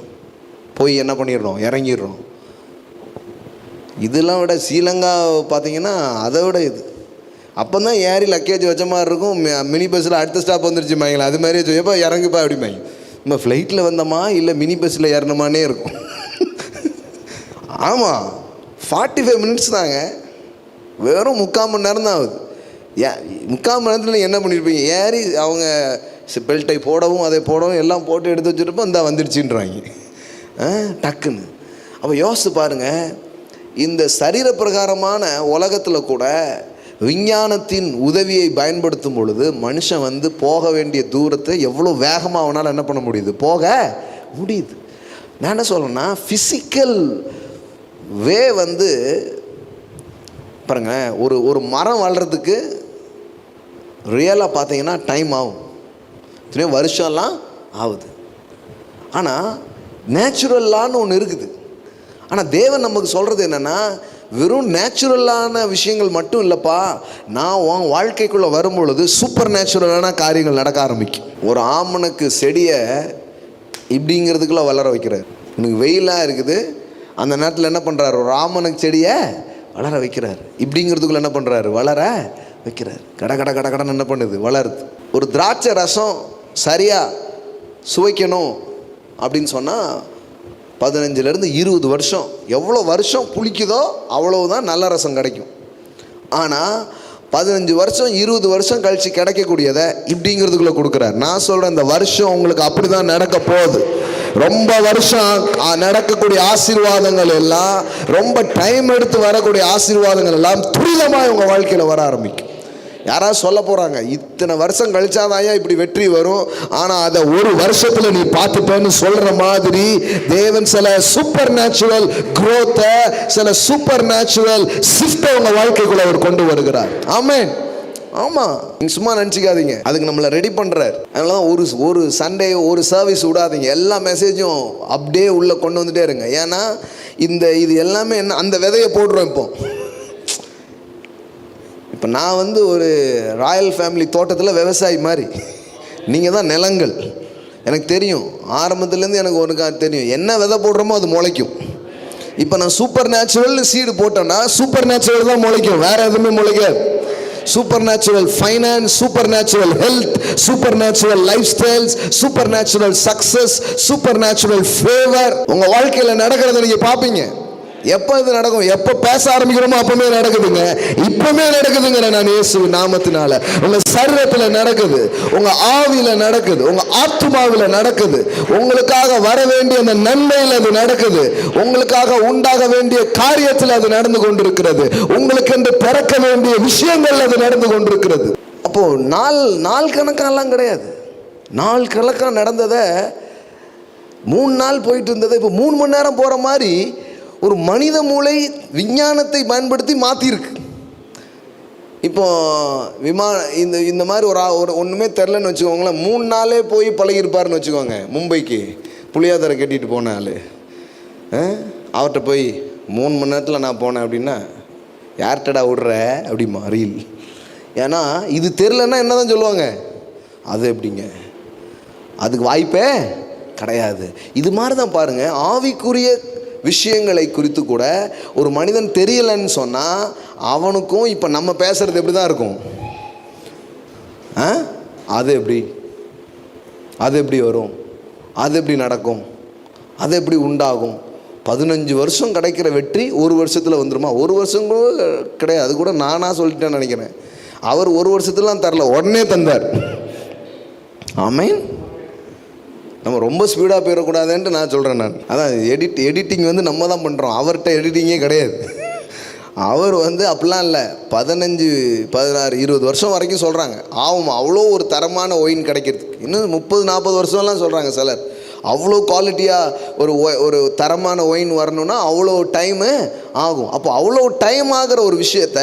போய் என்ன பண்ணிடுறோம், இறங்கிடுறோம். இதெல்லாம் விட ஸ்ரீலங்கா பார்த்தீங்கன்னா அதை விட இது. அப்போ தான் ஏறி லக்கேஜ் வச்ச மாதிரி இருக்கும். மினி பஸ்ஸில் அடுத்த ஸ்டாப் வந்துருச்சு மாங்களா, அது மாதிரியே சொல்லியப்போ இறங்குப்பா அப்படிமாங்க. நம்ம ஃப்ளைட்டில் வந்தோமா இல்லை மினி பஸ்ஸில் ஏறணுமானே இருக்கும். ஆமாம், 45 மினிட்ஸ் தாங்க, வெறும் 3/4 மணி நேரம் தான் ஆகுது. 3/4 மணி நேரத்தில் என்ன பண்ணியிருப்பீங்க? ஏறி அவங்க பெல்ட்டை போடவும் அதை போடவும் எல்லாம் போட்டு எடுத்து வச்சுருப்போம், இந்தா வந்துடுச்சுன்றாங்க டக்குன்னு. அப்போ யோசித்து பாருங்கள், இந்த சரீர பிரகாரமான உலகத்தில் கூட விஞ்ஞானத்தின் உதவியை பயன்படுத்தும் பொழுது மனுஷன் வந்து போக வேண்டிய தூரத்தை எவ்வளோ வேகமாக அவனால் என்ன பண்ண முடியுது, போக முடியுது. நான் என்ன சொல்கிறேன்னா, ஃபிசிக்கல் வே வந்து பாருங்க, ஒரு மரம் வளர்கிறதுக்கு ரியலாக பார்த்தீங்கன்னா டைம் ஆகும், இத்தனையோ வருஷம்லாம் ஆகுது. ஆனால் நேச்சுரல்லான்னு ஒன்று இருக்குது. ஆனால் தேவன் நமக்கு சொல்கிறது என்னென்னா, வெறும் நேச்சுரலான விஷயங்கள் மட்டும் இல்லைப்பா, நான் உன் வாழ்க்கைக்குள்ளே வரும்பொழுது சூப்பர் நேச்சுரலான காரியங்கள் நடக்க ஆரம்பிக்கும். ஒரு ஆமணக்கு செடியை இப்படிங்கிறதுக்குள்ளே வளர வைக்கிறார். எனக்கு வெயிலாக இருக்குது, அந்த நேரத்தில் என்ன பண்ணுறாரு, ஒரு ஆமணக்கு செடியை வளர வைக்கிறார். இப்படிங்கிறதுக்குள்ளே என்ன பண்ணுறாரு, வளர வைக்கிறார். கடன்னு என்ன பண்ணுது, வளருது. ஒரு திராட்சை ரசம் சரியாக சுவைக்கணும் அப்படின்னு சொன்னால் 15லேருந்து 20 வருஷம், எவ்வளோ வருஷம் புளிக்குதோ அவ்வளவுதான் நல்ல ரசம் கிடைக்கும். ஆனால் 15 வருஷம் 20 வருஷம் கழிச்சு கிடைக்கக்கூடியதை இப்படிங்கிறதுக்குள்ள கொடுக்குறார். நான் சொல்றேன், இந்த வருஷம் உங்களுக்கு அப்படிதான் நடக்க போகுது. ரொம்ப வருஷம் நடக்கக்கூடிய ஆசீர்வாதங்கள் எல்லாம், ரொம்ப டைம் எடுத்து வரக்கூடிய ஆசீர்வாதங்கள் எல்லாம் துரிதமாக உங்க வாழ்க்கையில வர ஆரம்பிக்கும். யாராவது சொல்ல போறாங்க, இத்தனை வருஷம் கழிச்சாதான் இப்படி வெற்றி வரும், ஆனா அதை ஒரு வருஷத்துல நீ பார்த்துட்டேன்னு சொல்ற மாதிரி தேவன் சில சூப்பர் நேச்சுரல் growth, சில சூப்பர் நேச்சுரல் ஷிஃப்ட் உங்க வாழ்க்கைக்குள்ள அவர் கொண்டு வருகிறார். ஆமென். ஆமா, நீங்க சும்மா நினைச்சுக்காதீங்க, அதுக்கு நம்மளை ரெடி பண்றார். அதனாலதான் ஒரு சண்டே ஒரு சர்வீஸ் விடாதீங்க, எல்லா மெசேஜும் அப்படியே உள்ள கொண்டு வந்துட்டே இருங்க. ஏன்னா இது எல்லாமே என்ன, அந்த விதையை போடுறோம். இப்போ நான் ஒரு ராயல் ஃபேமிலி தோட்டத்தில் விவசாயி மாதிரி, நீங்கள் தான் நிலங்கள். எனக்கு தெரியும், ஆரம்பத்துலேருந்து எனக்கு ஒன்று தெரியும், என்ன விதை போடுறோமோ அது முளைக்கும். இப்போ நான் சூப்பர் நேச்சுரல் சீடு போட்டேன்னா சூப்பர் நேச்சுரல் தான் முளைக்கும், வேறு எதுவுமே முளைக்காது. Supernatural finance, supernatural health, supernatural lifestyles, supernatural success, supernatural favour உங்கள் வாழ்க்கையில் நடக்கிறத நீங்கள் பார்ப்பீங்க. எப்போ இது நடக்கும்? எப்போ பேச ஆரம்பிக்கிறோமோ அப்பவுமே நடக்குதுங்க. இப்பவுமே நடக்குதுங்கிற நான் இயேசு நாமத்தினால. உங்க சரீரத்தில் நடக்குது, உங்க ஆவியில நடக்குது, உங்க ஆத்மாவில நடக்குது. உங்களுக்காக வர வேண்டிய அந்த நன்மையில் அது நடக்குது. உங்களுக்காக உண்டாக வேண்டிய காரியத்தில் அது நடந்து கொண்டிருக்கிறது. உங்களுக்கு என்று பிறக்க வேண்டிய விஷயங்கள் அது நடந்து கொண்டிருக்கிறது. அப்போ நாள் கணக்கெல்லாம் கிடையாது. நாள் கணக்காக நடந்ததை 3 நாள் போயிட்டு இருந்ததை இப்போ 3 மணி நேரம் போற மாதிரி ஒரு மனித மூளை விஞ்ஞானத்தை பயன்படுத்தி மாற்றிருக்கு. இப்போ இந்த மாதிரி ஒரு ஒன்றுமே தெரிலன்னு வச்சுக்கோங்களேன், 3 நாளே போய் பழகிருப்பாருன்னு வச்சுக்கோங்க. மும்பைக்கு புளியாதரை கட்டிட்டு போன ஆள் அவர்கிட்ட போய் 3 மணி நேரத்தில் நான் போனேன் அப்படின்னா, யார்கிட்டடா விடுற அப்படிமா ரீல். ஏன்னா இது தெரிலன்னா என்ன தான் சொல்லுவாங்க, அது எப்படிங்க, அதுக்கு வாய்ப்பே கிடையாது. இது மாதிரி தான் பாருங்கள், ஆவிக்குரிய விஷயங்களை குறித்து கூட ஒரு மனிதன் தெரியலன்னு சொன்னால் அவனுக்கும் இப்போ நம்ம பேசுறது எப்படி தான் இருக்கும். அது எப்படி வரும், அது எப்படி நடக்கும், அது எப்படி உண்டாகும். 15 வருஷம் கிடைக்கிற வெற்றி ஒரு வருஷத்தில் வந்துருமா? ஒரு வருஷம் கூட கிடையாது. அது கூட நானாக சொல்லிட்டேன்னு நினைக்கிறேன். அவர் ஒரு வருஷத்துலாம் தரல, உடனே தந்தார். ஆமென். நம்ம ரொம்ப ஸ்பீடாக போயிடக்கூடாதுன்ட்டு நான் சொல்கிறேன். நான் அதான் எடிட்டிங் நம்ம தான் பண்ணுறோம், அவர்கிட்ட எடிட்டிங்கே கிடையாது. அவர் அப்படிலாம் இல்லை, 15, 16, 20 வருஷம் வரைக்கும் சொல்கிறாங்க. ஆகும், அவ்வளோ ஒரு தரமான ஒயின் கிடைக்கிறதுக்கு இன்னும் 30, 40 வருஷம்லாம் சொல்கிறாங்க சிலர். அவ்வளோ குவாலிட்டியாக ஒரு தரமான ஒயின் வரணும்னா அவ்வளோ டைமு ஆகும். அப்போ அவ்வளோ டைம் ஆகிற ஒரு விஷயத்த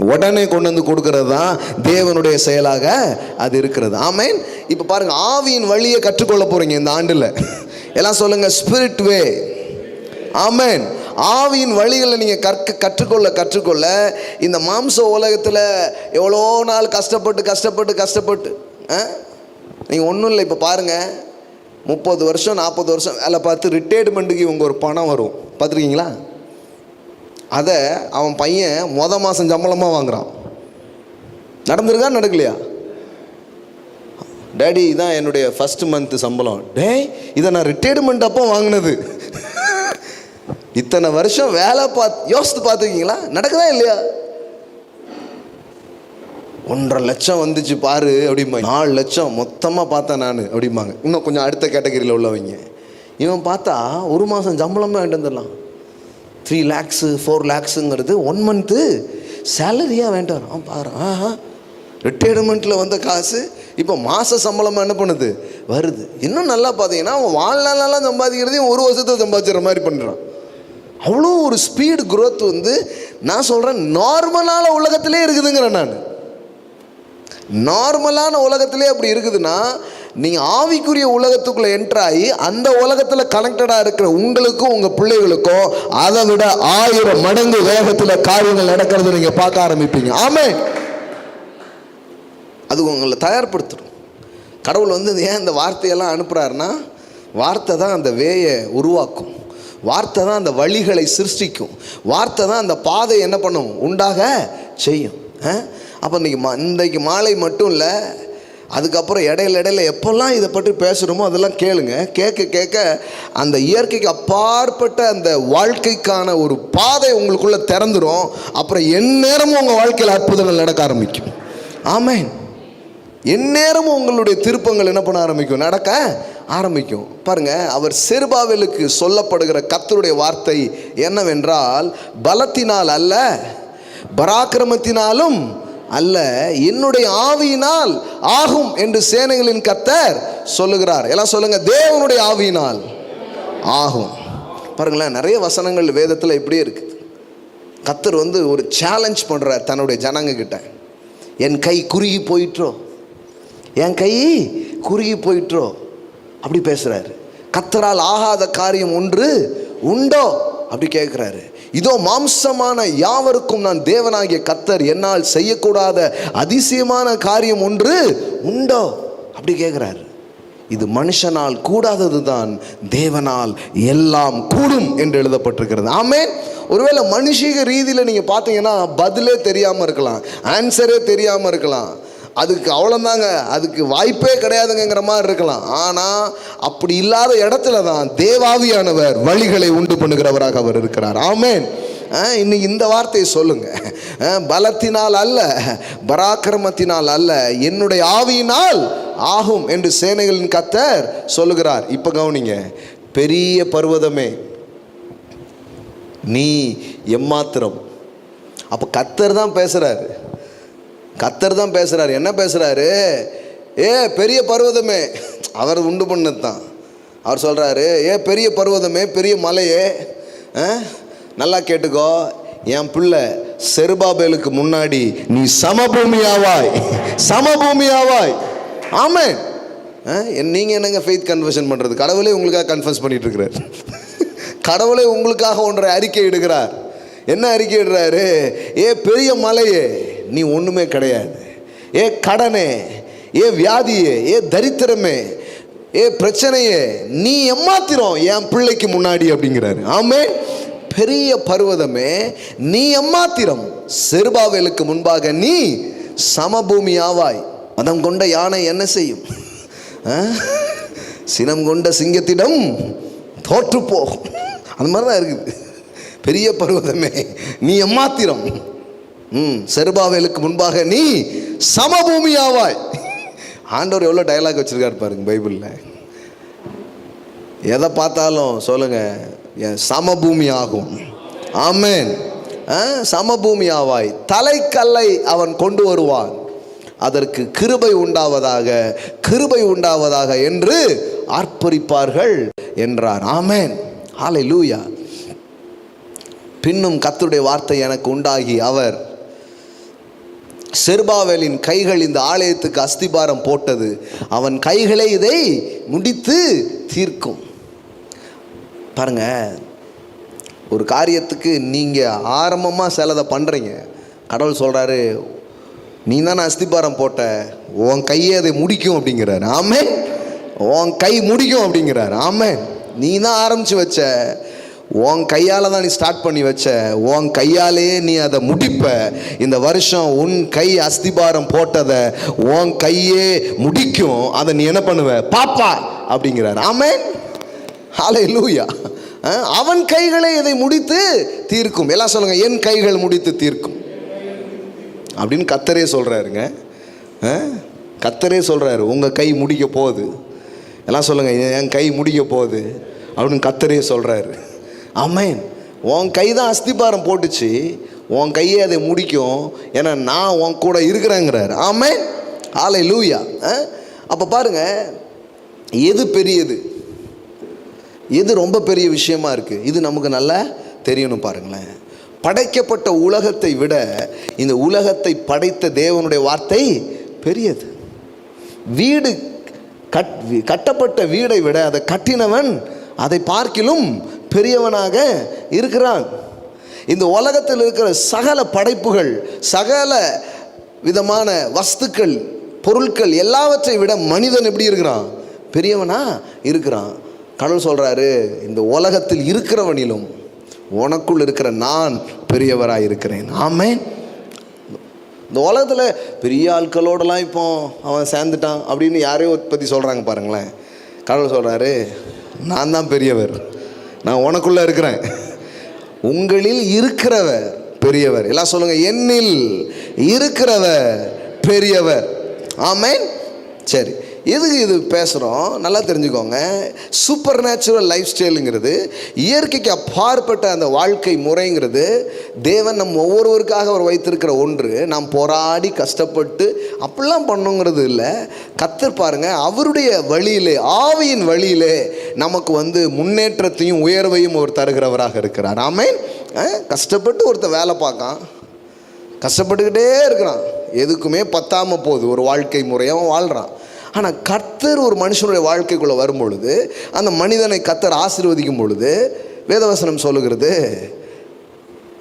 உடனே கொண்டு வந்து கொடுக்கறது தான் தேவனுடைய செயலாக அது இருக்கிறது. ஆமென். இப்போ பாருங்க, ஆவியின் வழியை கற்றுக்கொள்ள போறீங்க இந்த ஆண்டில். எல்லாம் சொல்லுங்க, ஸ்பிரிட் வே. ஆமென். ஆவியின் வழிகளை நீங்கள் கற்றுக்கொள்ள இந்த மாம்ச உலகத்தில் எவ்வளோ நாள் கஷ்டப்பட்டு நீங்கள் ஒன்றும் இல்லை. இப்போ பாருங்கள், 30 வருஷம் 40 வருஷம் வேலை பார்த்து ரிட்டையர்மெண்ட்டுக்கு இவங்க ஒரு பணம் வரும், பார்த்துருக்கீங்களா? அதை அவன் பையன் மாதம் சம்பளமாக வாங்குறான். நடந்திருக்கா நடக்கலையா? டேடி இதான் என்னுடைய ஃபர்ஸ்ட் மந்த் சம்பளம். இதை நான் ரிட்டையர்மெண்ட் அப்போ வாங்கினது. இத்தனை வருஷம் வேலை யோசித்து பார்த்துருக்கீங்களா? நடக்குதா இல்லையா? 1.5 லட்சம் வந்துச்சு பாரு அப்படிம்பாங்க. 4 லட்சம் மொத்தமாக பார்த்தேன் நான் அப்படிம்பாங்க. இன்னும் கொஞ்சம் அடுத்த கேட்டகரியில் உள்ளவங்க. இவன் பார்த்தா ஒரு மாதம் சம்பளமாக வேண்டிட்டு வந்துடலாம். 3 lakhs 4 lakhsங்கிறது 1 month சேலரியாக வேண்டாம். பாரு, ரிட்டையர்மெண்ட்டில் வந்த காசு இப்போ மாத சம்பளமாக என்ன பண்ணுது, வருது. இன்னும் நல்லா பார்த்தீங்கன்னா அவன் வாழ்நாளெல்லாம் சம்பாதிக்கிறதையும் ஒரு வருஷத்தில் சம்பாதிக்கிற மாதிரி பண்ணுறான். அவ்வளோ ஒரு ஸ்பீடு growth நான் சொல்கிறேன் நார்மலான உலகத்திலே இருக்குதுங்கிறேன். நான் நார்மலான உலகத்திலே அப்படி இருக்குதுன்னா, நீங்கள் ஆவிக்குரிய உலகத்துக்குள்ளே என்ட்ராகி அந்த உலகத்தில் கனெக்டடாக இருக்கிற உங்களுக்கும் உங்கள் பிள்ளைகளுக்கும் அதை விட 1000 மடங்கு வேகத்தில் காரியங்கள் நடக்கிறது நீங்கள் பார்க்க ஆரம்பிப்பீங்க. ஆமென். அது உங்களை தயார்படுத்தும். கடவுள் ஏன் இந்த வார்த்தையெல்லாம் அனுப்புகிறாருன்னா, வார்த்தை தான் அந்த வேயை உருவாக்கும், வார்த்தை தான் அந்த வழிகளை சிருஷ்டிக்கும், வார்த்தை தான் அந்த பாதை என்ன பண்ணும், உண்டாக செய்யும். அப்போ இன்றைக்கு மாலை மட்டும் இல்லை, அதுக்கப்புறம் இடையில எப்போல்லாம் இதை பற்றி பேசுகிறோமோ அதெல்லாம் கேளுங்க. கேட்க கேட்க அந்த இயற்கைக்கு அப்பாற்பட்ட அந்த வாழ்க்கைக்கான ஒரு பாதை உங்களுக்குள்ளே திறந்துடும். அப்புறம் எந்நேரமும் உங்கள் வாழ்க்கையில் அற்புதங்கள் நடக்க ஆரம்பிக்கும். ஆமென். எந்நேரமும் உங்களுடைய திருப்பங்கள் என்ன பண்ண ஆரம்பிக்கும்? நடக்க ஆரம்பிக்கும். பாருங்க, அவர் செருபாபேலுக்கு சொல்லப்படுகிற கர்த்தருடைய வார்த்தை என்னவென்றால், பலத்தினால் அல்ல, பராக்கிரமத்தினாலும் அல்ல, என்னுடைய ஆவியினால் ஆகும் என்று சேனைகளின் கர்த்தர் சொல்லுகிறார். எல்லாம் சொல்லுங்க, தேவனுடைய ஆவியினால் ஆகும். பாருங்களேன், நிறைய வசனங்கள் வேதத்தில் இப்படியே இருக்குது. கர்த்தர் ஒரு சேலஞ்ச் பண்ற தன்னுடைய ஜனங்க கிட்ட. என் கை குறுகி போயிற்றோ, என் கை குறுகி போயிற்றோ, அப்படி பேசுறாரு. கர்த்தரால் ஆகாத காரியம் ஒன்று உண்டோ அப்படி கேட்கிறாரு. இதோ மாம்சமான யாவருக்கும் நான் தேவனாகிய கர்த்தர், என்னால் செய்யக்கூடாத அதிசயமான காரியம் ஒன்று உண்டோ அப்படி கேட்கிறாரு. இது மனுஷனால் கூடாதது தான் தேவனால் எல்லாம் கூடும் என்று எழுதப்பட்டிருக்கிறது. ஆமென். ஒருவேளை மனுஷீக ரீதியில் நீங்கள் பார்த்தீங்கன்னா பதிலே தெரியாமல் இருக்கலாம், ஆன்சரே தெரியாமல் இருக்கலாம், அதுக்கு அவ்வளோதாங்க, அதுக்கு வாய்ப்பே கிடையாதுங்கிற மாதிரி இருக்கலாம். ஆனால் அப்படி இல்லாத இடத்துல தான் தேவாவியானவர் வழிகளை உண்டு பண்ணுகிறவராக அவர் இருக்கிறார். ஆமென். இன்னைக்கு இந்த வார்த்தையை சொல்லுங்க, பலத்தினால் அல்ல, பராக்கிரமத்தினால் அல்ல, என்னுடைய ஆவியினால் ஆகும் என்று சேனைகளின் கர்த்தர் சொல்லுகிறார். இப்போ கவனிங்க, பெரிய பர்வதமே நீ எம்மாத்திரம். அப்போ கர்த்தர் தான் பேசுறாரு. கர்த்தர் தான் பேசுறாரு. என்ன பேசுறாரு? பெரிய பர்வதமே, அவர் உண்டு பண்ணது தான். அவர் சொல்றாரு, பெரிய பர்வதமே, பெரிய மலையே, நல்லா கேட்டுக்கோ, என் பிள்ளை செருபாபேலுக்கு முன்னாடி நீ சமபூமியாவாய், சமபூமியாவாய். ஆமென். நீங்க என்னங்க ஃபெய்த் கன்ஃபெஷன் பண்றது? கடவுளே உங்களுக்காக கன்ஃபெஸ் பண்ணிட்டு இருக்கிறார். கடவுளே உங்களுக்காக ஒன்றை அறிக்கை இடுகிறார். என்ன அறிக்கை இடுறாரு? பெரிய மலையே, நீ ஒண்ணுமே கிடையாது. கடனே, வியாதியே, தரித்திரமே, பிரச்சனையே, நீ எம்மாத்திரம் என் பிள்ளைக்கு முன்னாடி அப்படிங்கிறாரு. ஆமென். பெரிய பர்வதமே நீ எம்மாத்திரம், செருபாபேலுக்கு முன்பாக நீ சமபூமி ஆவாய். மதம் கொண்ட யானை என்ன செய்யும்? சினம் கொண்ட சிங்கத்திடம் தோற்று போகும். அந்த மாதிரி தான் இருக்குது. பெரிய பர்வதமே நீ எம்மாத்திரம், செருபாபேலுக்கு முன்பாக நீ சமபூமி ஆவாய். ஆண்டவர் எவ்வளோ டயலாக் வச்சிருக்காரு பாருங்க பைபிளில். எதை பார்த்தாலும் சொல்லுங்க, சமபூமி ஆகும். ஆமென். சமபூமி ஆவாய். தலைக்கல்லை அவன் கொண்டு வருவான், அதற்கு கிருபை உண்டாவதாக, கிருபை உண்டாவதாக என்று ஆர்ப்பரிப்பார்கள் என்றார். ஆமென். ஹல்லேலூயா. பின்னும் கர்த்தருடைய வார்த்தை எனக்கு உண்டாகி, அவர் செருபாபேலின் கைகள் இந்த ஆலயத்துக்கு அஸ்திபாரம் போட்டது, அவன் கைகளை இதை முடித்து தீர்க்கும். பாருங்க, ஒரு காரியத்துக்கு நீங்க ஆரம்பமா சிலதை பண்றீங்க, கடவுள் சொல்றாரு, நீ தானே அஸ்திபாரம் போட்ட, உன் கையே அதை முடிக்கும் அப்படிங்கிறாரு. ஆமென். உன் கை முடிக்கும் அப்படிங்கிறாரு. ஆமென். நீ தான் ஆரம்பிச்சு வச்ச, உன் கையால் தான் நீ ஸ்டார்ட் பண்ணி வச்ச, உன் கையாலேயே நீ அதை முடிப்ப. இந்த வருஷம் உன் கை அஸ்திபாரம் போட்டதை உன் கையே முடிக்கும். அதை நீ என்ன பண்ணுவ? பாப்பா அப்படிங்கிறார். ஆமென். ஹல்லேலூயா. அவன் கைகளை இதை முடித்து தீர்க்கும். எல்லாம் சொல்லுங்க, என் கைகள் முடித்து தீர்க்கும் அப்படின்னு கர்த்தரே சொல்றாருங்க. கர்த்தரே சொல்றாரு, உங்க கை முடிக்க போகுது. எல்லாம் சொல்லுங்க, என் கை முடிக்க போகுது அப்படின்னு கர்த்தரே சொல்றாரு. ஆமென். உன் கை தான் அஸ்திபாரம் போட்டுச்சு, உன் கையே அதை முடிக்கும், ஏன்னா நான் உன் கூட இருக்கிறேங்கிறார். ஆமென். ஹல்லேலூயா. அப்போ பாருங்க, எது பெரியது, எது ரொம்ப பெரிய விஷயமா இருக்கு, இது நமக்கு நல்லா தெரியணும். பாருங்களேன், படைக்கப்பட்ட உலகத்தை விட இந்த உலகத்தை படைத்த தேவனுடைய வார்த்தை பெரியது. வீடு கட்டப்பட்ட வீடை விட அதை கட்டினவன் அதை பார்க்கிலும் பெரியவனாக இருக்கிறான். இந்த உலகத்தில் இருக்கிற சகல படைப்புகள், சகல விதமான வஸ்துக்கள், பொருட்கள் எல்லாவற்றை விட மனிதன் எப்படி இருக்கிறான்? பெரியவனா இருக்கிறான். கடவுள் சொல்றாரு, இந்த உலகத்தில் இருக்கிறவனிலும் உனக்குள் இருக்கிற நான் பெரியவராக இருக்கிறேன். ஆமென். இந்த உலகத்தில் பெரிய ஆட்களோடலாம் இப்போ அவன் சேர்ந்துட்டான் அப்படின்னு யாரையோ பற்றி சொல்கிறாங்க பாருங்களேன். கடவுள் சொல்கிறாரு, நான் தான் பெரியவர், நான் உனக்குள்ளே இருக்கிறேன், உங்களில் இருக்கிறவர் பெரியவர். எல்லாம் சொல்லுங்கள், என்னில் இருக்கிறவர் பெரியவர். ஆமென். சரி, எதுக்கு இது பேசுகிறோம் நல்லா தெரிஞ்சுக்கோங்க. சூப்பர் நேச்சுரல் லைஃப் ஸ்டைலுங்கிறது, இயற்கைக்கு அப்பாற்பட்ட அந்த வாழ்க்கை முறைங்கிறது தேவன் நம் ஒவ்வொருவருக்காக அவர் வைத்திருக்கிற ஒன்று. நாம் போராடி கஷ்டப்பட்டு அப்படிலாம் பண்ணுங்கிறது இல்லை. கர்த்தர் பாருங்க, அவருடைய வழியிலே, ஆவியின் வழியிலே நமக்கு முன்னேற்றத்தையும் உயர்வையும் அவர் தருகிறவராக இருக்கிறார். ஆமென். கஷ்டப்பட்டு ஒருத்தர் வேலை பார்க்கான், கஷ்டப்பட்டுக்கிட்டே இருக்கிறான், எதுக்குமே பத்தாமல் போகுது, ஒரு வாழ்க்கை முறையாக வாழ்கிறான். ஆனால் கர்த்தர் ஒரு மனுஷனுடைய வாழ்க்கைக்குள்ளே வரும் பொழுது, அந்த மனிதனை கர்த்தர் ஆசீர்வதிக்கும் பொழுது, வேதவசனம் சொல்லுகிறது,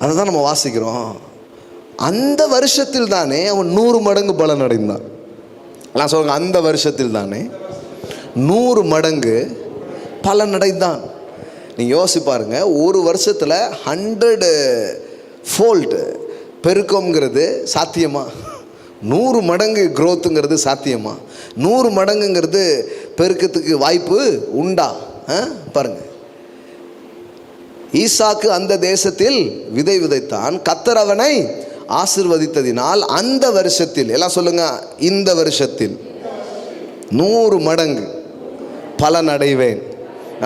அதை தான் நம்ம வாசிக்கிறோம், அந்த வருஷத்தில் தானே அவன் 100 மடங்கு பலன் அடைந்தான். நான் சொல்லுங்க, அந்த வருஷத்தில் தானே 100 மடங்கு பலன் அடைந்தான். நீங்கள் யோசிப்பாருங்க, ஒரு வருஷத்தில் 100 ஃபோல்ட் பெருக்கம்ங்கிறது சாத்தியமா? 100 மடங்கு க்ரோத்துங்கிறது சாத்தியமா? 100 மடங்குங்கிறது பெருக்கத்துக்கு வாய்ப்பு உண்டா? பாருங்க, ஈசாக்கு அந்த தேசத்தில் விதை விதைத்தான், கர்த்தர் அவனை ஆசீர்வதித்ததினால் அந்த வருஷத்தில், எல்லாம் சொல்லுங்க, இந்த வருஷத்தில் 100 மடங்கு பலன் அடைவேன்.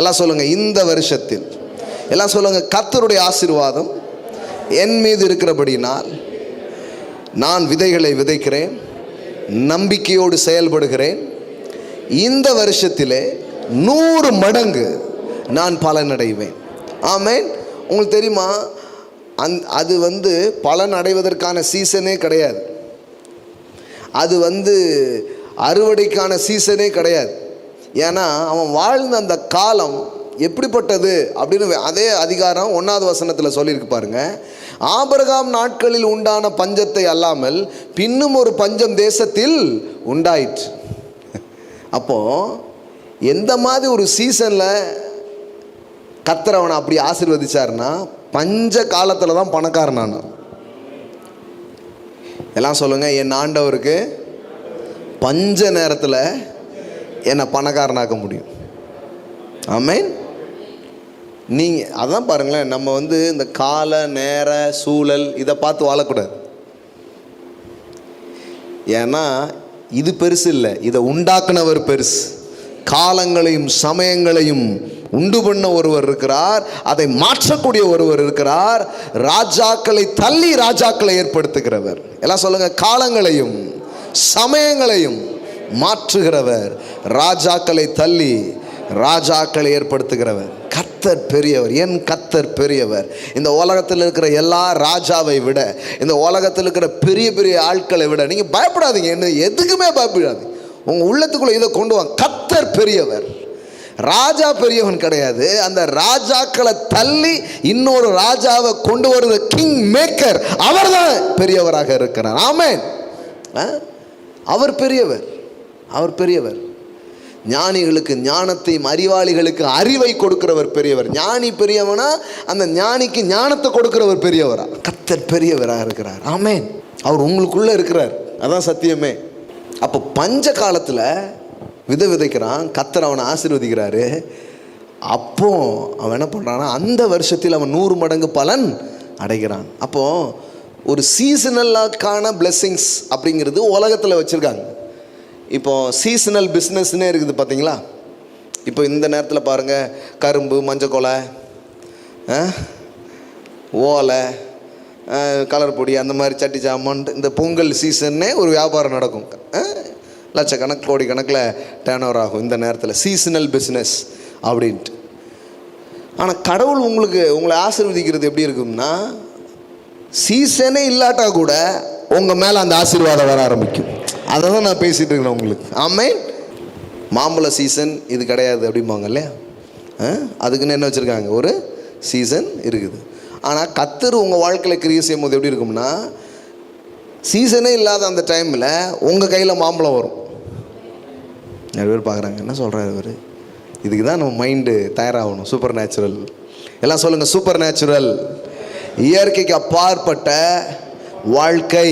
எல்லாம் சொல்லுங்க, இந்த வருஷத்தில். எல்லாம் சொல்லுங்க, கர்த்தருடைய ஆசீர்வாதம் என் மீது இருக்கிறபடினால் நான் விதைகளை விதைக்கிறேன், நம்பிக்கையோடு செயல்படுகிறேன், இந்த வருஷத்திலே 100 மடங்கு நான் பலனடைவேன். ஆமென். உங்களுக்கு தெரியுமா, அது பலன் அடைவதற்கான சீசனே கிடையாது, அது அறுவடைக்கான சீசனே கிடையாது. ஏன்னா அவன் வாழ்ந்த அந்த காலம் எப்படிப்பட்டது அப்படின்னு அதே அதிகாரம் 1வது வசனத்தில் சொல்லியிருக்கு பாருங்க. ஆபிரகாம் நாட்களில் உண்டான பஞ்சத்தை அல்லாமல் பின்னும் ஒரு பஞ்சம் தேசத்தில் உண்டாயிற்று. அப்போ எந்த மாதிரி ஒரு சீசனில் கர்த்தர் அவனை அப்படி ஆசீர்வதிச்சார்னா, பஞ்ச காலத்தில் தான் பணக்காரனான. எல்லாம் சொல்லுங்க, என் ஆண்டவருக்கு பஞ்ச நேரத்தில் என்னை பணக்காரனாக்க முடியும். ஆமென். நீங்கள் அதான் பாருங்களேன், நம்ம இந்த கால நேர சூழல் இதை பார்த்து வாழக்கூடாது. ஏன்னா இது பெருசு இல்லை, இதை உண்டாக்குனவர் பெருசு. காலங்களையும் சமயங்களையும் உண்டு பண்ண ஒருவர் இருக்கிறார், அதை மாற்றக்கூடிய ஒருவர் இருக்கிறார். ராஜாக்களை தள்ளி ராஜாக்களை ஏற்படுத்துகிறவர். எல்லாம் சொல்லுங்க, காலங்களையும் சமயங்களையும் மாற்றுகிறவர், ராஜாக்களை தள்ளி ராஜாக்களை ஏற்படுத்துகிறவர். கர்த்தர் பெரியவர், என் கர்த்தர் பெரியவர். இந்த உலகத்தில் இருக்கிற எல்லா ராஜாவை விட, இந்த உலகத்தில் இருக்கிற பெரிய பெரிய ஆட்களை விட நீங்கள் பயப்படாதீங்க, என்ன எதுக்குமே பயப்படாதீங்க. உங்கள் உள்ளத்துக்குள்ளே இதை கொண்டு வாங்க, கர்த்தர் பெரியவர். ராஜா பெரியவன் கிடையாது, அந்த ராஜாக்களை தள்ளி இன்னொரு ராஜாவை கொண்டு வருவது கிங் மேக்கர், அவர் தான் பெரியவராக இருக்கிறார். ஆமென். அவர் பெரியவர், அவர் பெரியவர். ஞானிகளுக்கு ஞானத்தையும் அறிவாளிகளுக்கு அறிவை கொடுக்கிறவர் பெரியவர். ஞானி பெரியவனா, அந்த ஞானிக்கு ஞானத்தை கொடுக்கிறவர் பெரியவரா? கர்த்தர் பெரியவராக இருக்கிறார். ஆமென். அவர் உங்களுக்குள்ளே இருக்கிறார், அதான் சத்தியமே. அப்போ பஞ்ச காலத்தில் விதை விதைக்கிறான், கர்த்தர் அவனை ஆசீர்வதிக்கிறாரு. அப்போ அவன் என்ன பண்ணுறான்னா, அந்த வருஷத்தில் அவன் 100 மடங்கு பலன் அடைகிறான். அப்போது ஒரு சீசனலாக்கான பிளெஸ்ஸிங்ஸ் அப்படிங்கிறது உலகத்தில் வச்சுருக்காங்க. இப்போ சீசனல் பிஸ்னஸ்னே இருக்குது பார்த்தீங்களா. இப்போ இந்த நேரத்தில் பாருங்கள், கரும்பு, மஞ்சக்கொலை, ஓலை, கலர் பொடி, அந்த மாதிரி சட்டி சாமான், இந்த பொங்கல் சீசன்னே ஒரு வியாபாரம் நடக்கும். லட்சக்கணக்கு கோடி கணக்கில் டேர்ன் ஓவர் ஆகும் இந்த நேரத்தில், சீசனல் பிஸ்னஸ் அப்படின்ட்டு. ஆனால் கடவுள் உங்களை ஆசீர்வதிக்கிறது எப்படி இருக்கும்னா, சீசனே இல்லாட்டா கூட உங்கள் மேலே அந்த ஆசீர்வாதம் வர ஆரம்பிக்கும். அதை தான் நான் பேசிகிட்டு இருக்கிறேன் உங்களுக்கு. ஆமென். மாம்பழ சீசன் இது கிடையாது அப்படிம்பாங்க இல்லையா, அதுக்குன்னு என்ன வச்சுருக்காங்க, ஒரு சீசன் இருக்குது. ஆனால் கர்த்தர் உங்கள் வாழ்க்கையில் கிரியை செய்யும் போது எப்படி இருக்கும்னா, சீசனே இல்லாத அந்த டைமில் உங்கள் கையில் மாம்பழம் வரும். நிறைய பேர் பார்க்குறாங்க, என்ன சொல்கிறாரு இவர், இதுக்கு தான் நம்ம மைண்டு தயாராகணும். Super natural. எல்லாம் சொல்லுங்கள், சூப்பர் நேச்சுரல். இயற்கைக்கு அப்பாற்பட்ட வாழ்க்கை.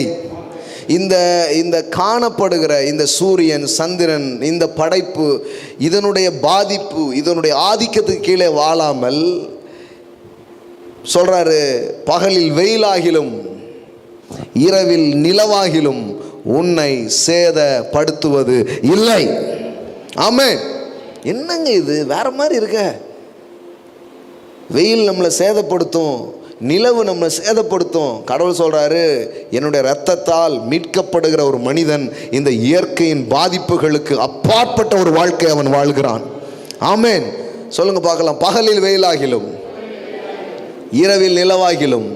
இந்த இந்த காணப்படுகிற இந்த சூரியன், சந்திரன், இந்த படைப்பு, இதனுடைய பாதிப்பு, இதனுடைய ஆதிக்கத்துக்கு கீழே வாழாமல் சொல்றாரு, பகலில் வெயிலாகிலும் இரவில் நிலவாகிலும் உன்னை சேதப்படுத்துவது இல்லை. ஆமென். என்னங்க இது வேற மாதிரி இருக்க? வெயில் நம்மளை சேதப்படுத்தும், நிலவு நம்மளை சேதப்படுத்தும். கடவுள் சொல்றாரு, என்னுடைய இரத்தத்தால் மீட்கப்படுகிற ஒரு மனிதன் இந்த இயற்கையின் பாதிப்புகளுக்கு அப்பாற்பட்ட ஒரு வாழ்க்கை அவன் வாழ்கிறான். ஆமென். சொல்லுங்க பார்க்கலாம். பகலில் வெயிலாகிலும் இரவில் நிலவாகிலும்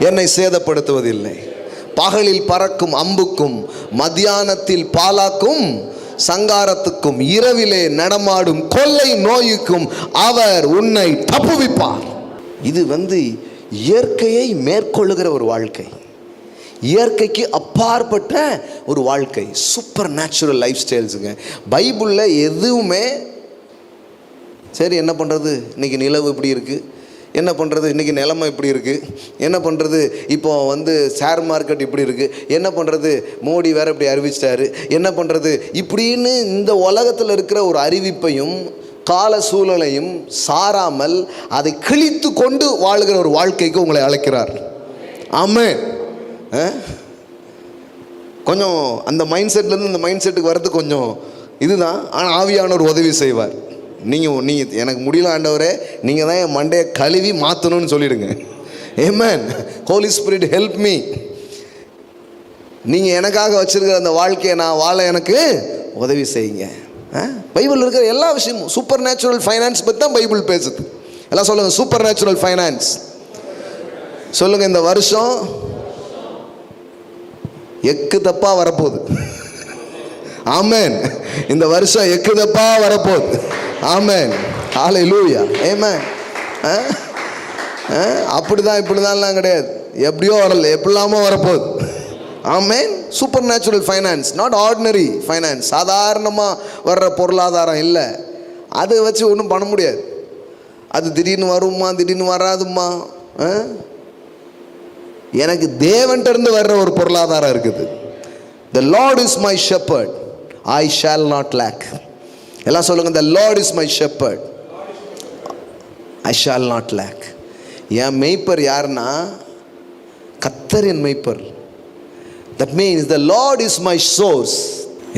என்னை சேதப்படுத்துவதில்லை. பகலில் பறக்கும் அம்புக்கும் மத்தியானத்தில் பாலாக்கும் சங்காரத்துக்கும் இரவிலே நடமாடும் கொள்ளை நோய்க்கும் அவர் உன்னை தப்புவிப்பார். இது இயற்கையை மேற்கொள்ளுகிற ஒரு வாழ்க்கை, இயற்கைக்கு அப்பாற்பட்ட ஒரு வாழ்க்கை, சூப்பர் நேச்சுரல் லைஃப் ஸ்டைல்ஸுங்க. பைபிளில் எதுவுமே சரி என்ன பண்ணுறது, இன்றைக்கி நிலவு இப்படி இருக்குது, என்ன பண்ணுறது, இன்றைக்கி நிலைமை இப்படி இருக்குது, என்ன பண்ணுறது, இப்போது ஷேர் மார்க்கெட் இப்படி இருக்குது, என்ன பண்ணுறது, மோடி வேறு இப்படி அறிவிச்சிட்டாரு, என்ன பண்ணுறது, இப்படின்னு இந்த உலகத்தில் இருக்கிற ஒரு அறிவிப்பையும் கால சூழலையும் சாராமல் அதை கிழித்து கொண்டு வாழுகிற ஒரு வாழ்க்கைக்கு உங்களை அழைக்கிறார். ஆமென். கொஞ்சம் அந்த மைண்ட் செட்லேருந்து இந்த மைண்ட் செட்டுக்கு வர்றது கொஞ்சம் இதுதான். ஆனால் ஆவியானவர் உதவி செய்வார். நீங்கள் எனக்கு முடியல ஆண்டவரே, நீங்கள் தான் என் மண்டையை கழுவி மாற்றணும்னு சொல்லிடுங்க. Amen. Holy Spirit help me. நீங்கள் எனக்காக வச்சிருக்கிற அந்த வாழ்க்கையை நான் வாழ எனக்கு உதவி செய்யுங்க. பைபிள் இருக்கிற எல்லா விஷயமும் சூப்பர் நேச்சுரல் ஃபைனான்ஸ் பற்றி தான் பைபிள் பேசுது. எல்லாம் சொல்லுங்கள், சூப்பர் நேச்சுரல் ஃபைனான்ஸ். சொல்லுங்கள், இந்த வருஷம் எக்கு தப்பா வரப்போகுது. ஆமென். இந்த வருஷம் எக்கு தப்பா வரப்போகுது. ஆமென். ஹல்லேலூயா. ஆமென். அப்படிதான் இப்படிதான்லாம் கிடையாது, எப்படியோ வரல, எப்படிலாமோ வரப்போகுது. Amen. Supernatural finance, not ordinary finance. சாதாரணமாக வர்ற பொருளாதாரம் இல்லை. அதை வச்சு ஒன்றும் பண்ண முடியாது. அது திடீர்னு வருமா, திடீர்னு வராதுமா. எனக்கு தேவன்கிட்ட வர்ற ஒரு பொருளாதாரம் இருக்குது. The Lord is my shepherd, I shall not lack. எல்லாம் சொல்லுங்க, the Lord is my shepherd, I shall not lack. என் மெய்ப்பர் யாருன்னா கர்த்தர் என் மெய்ப்பர். That means the Lord is my source.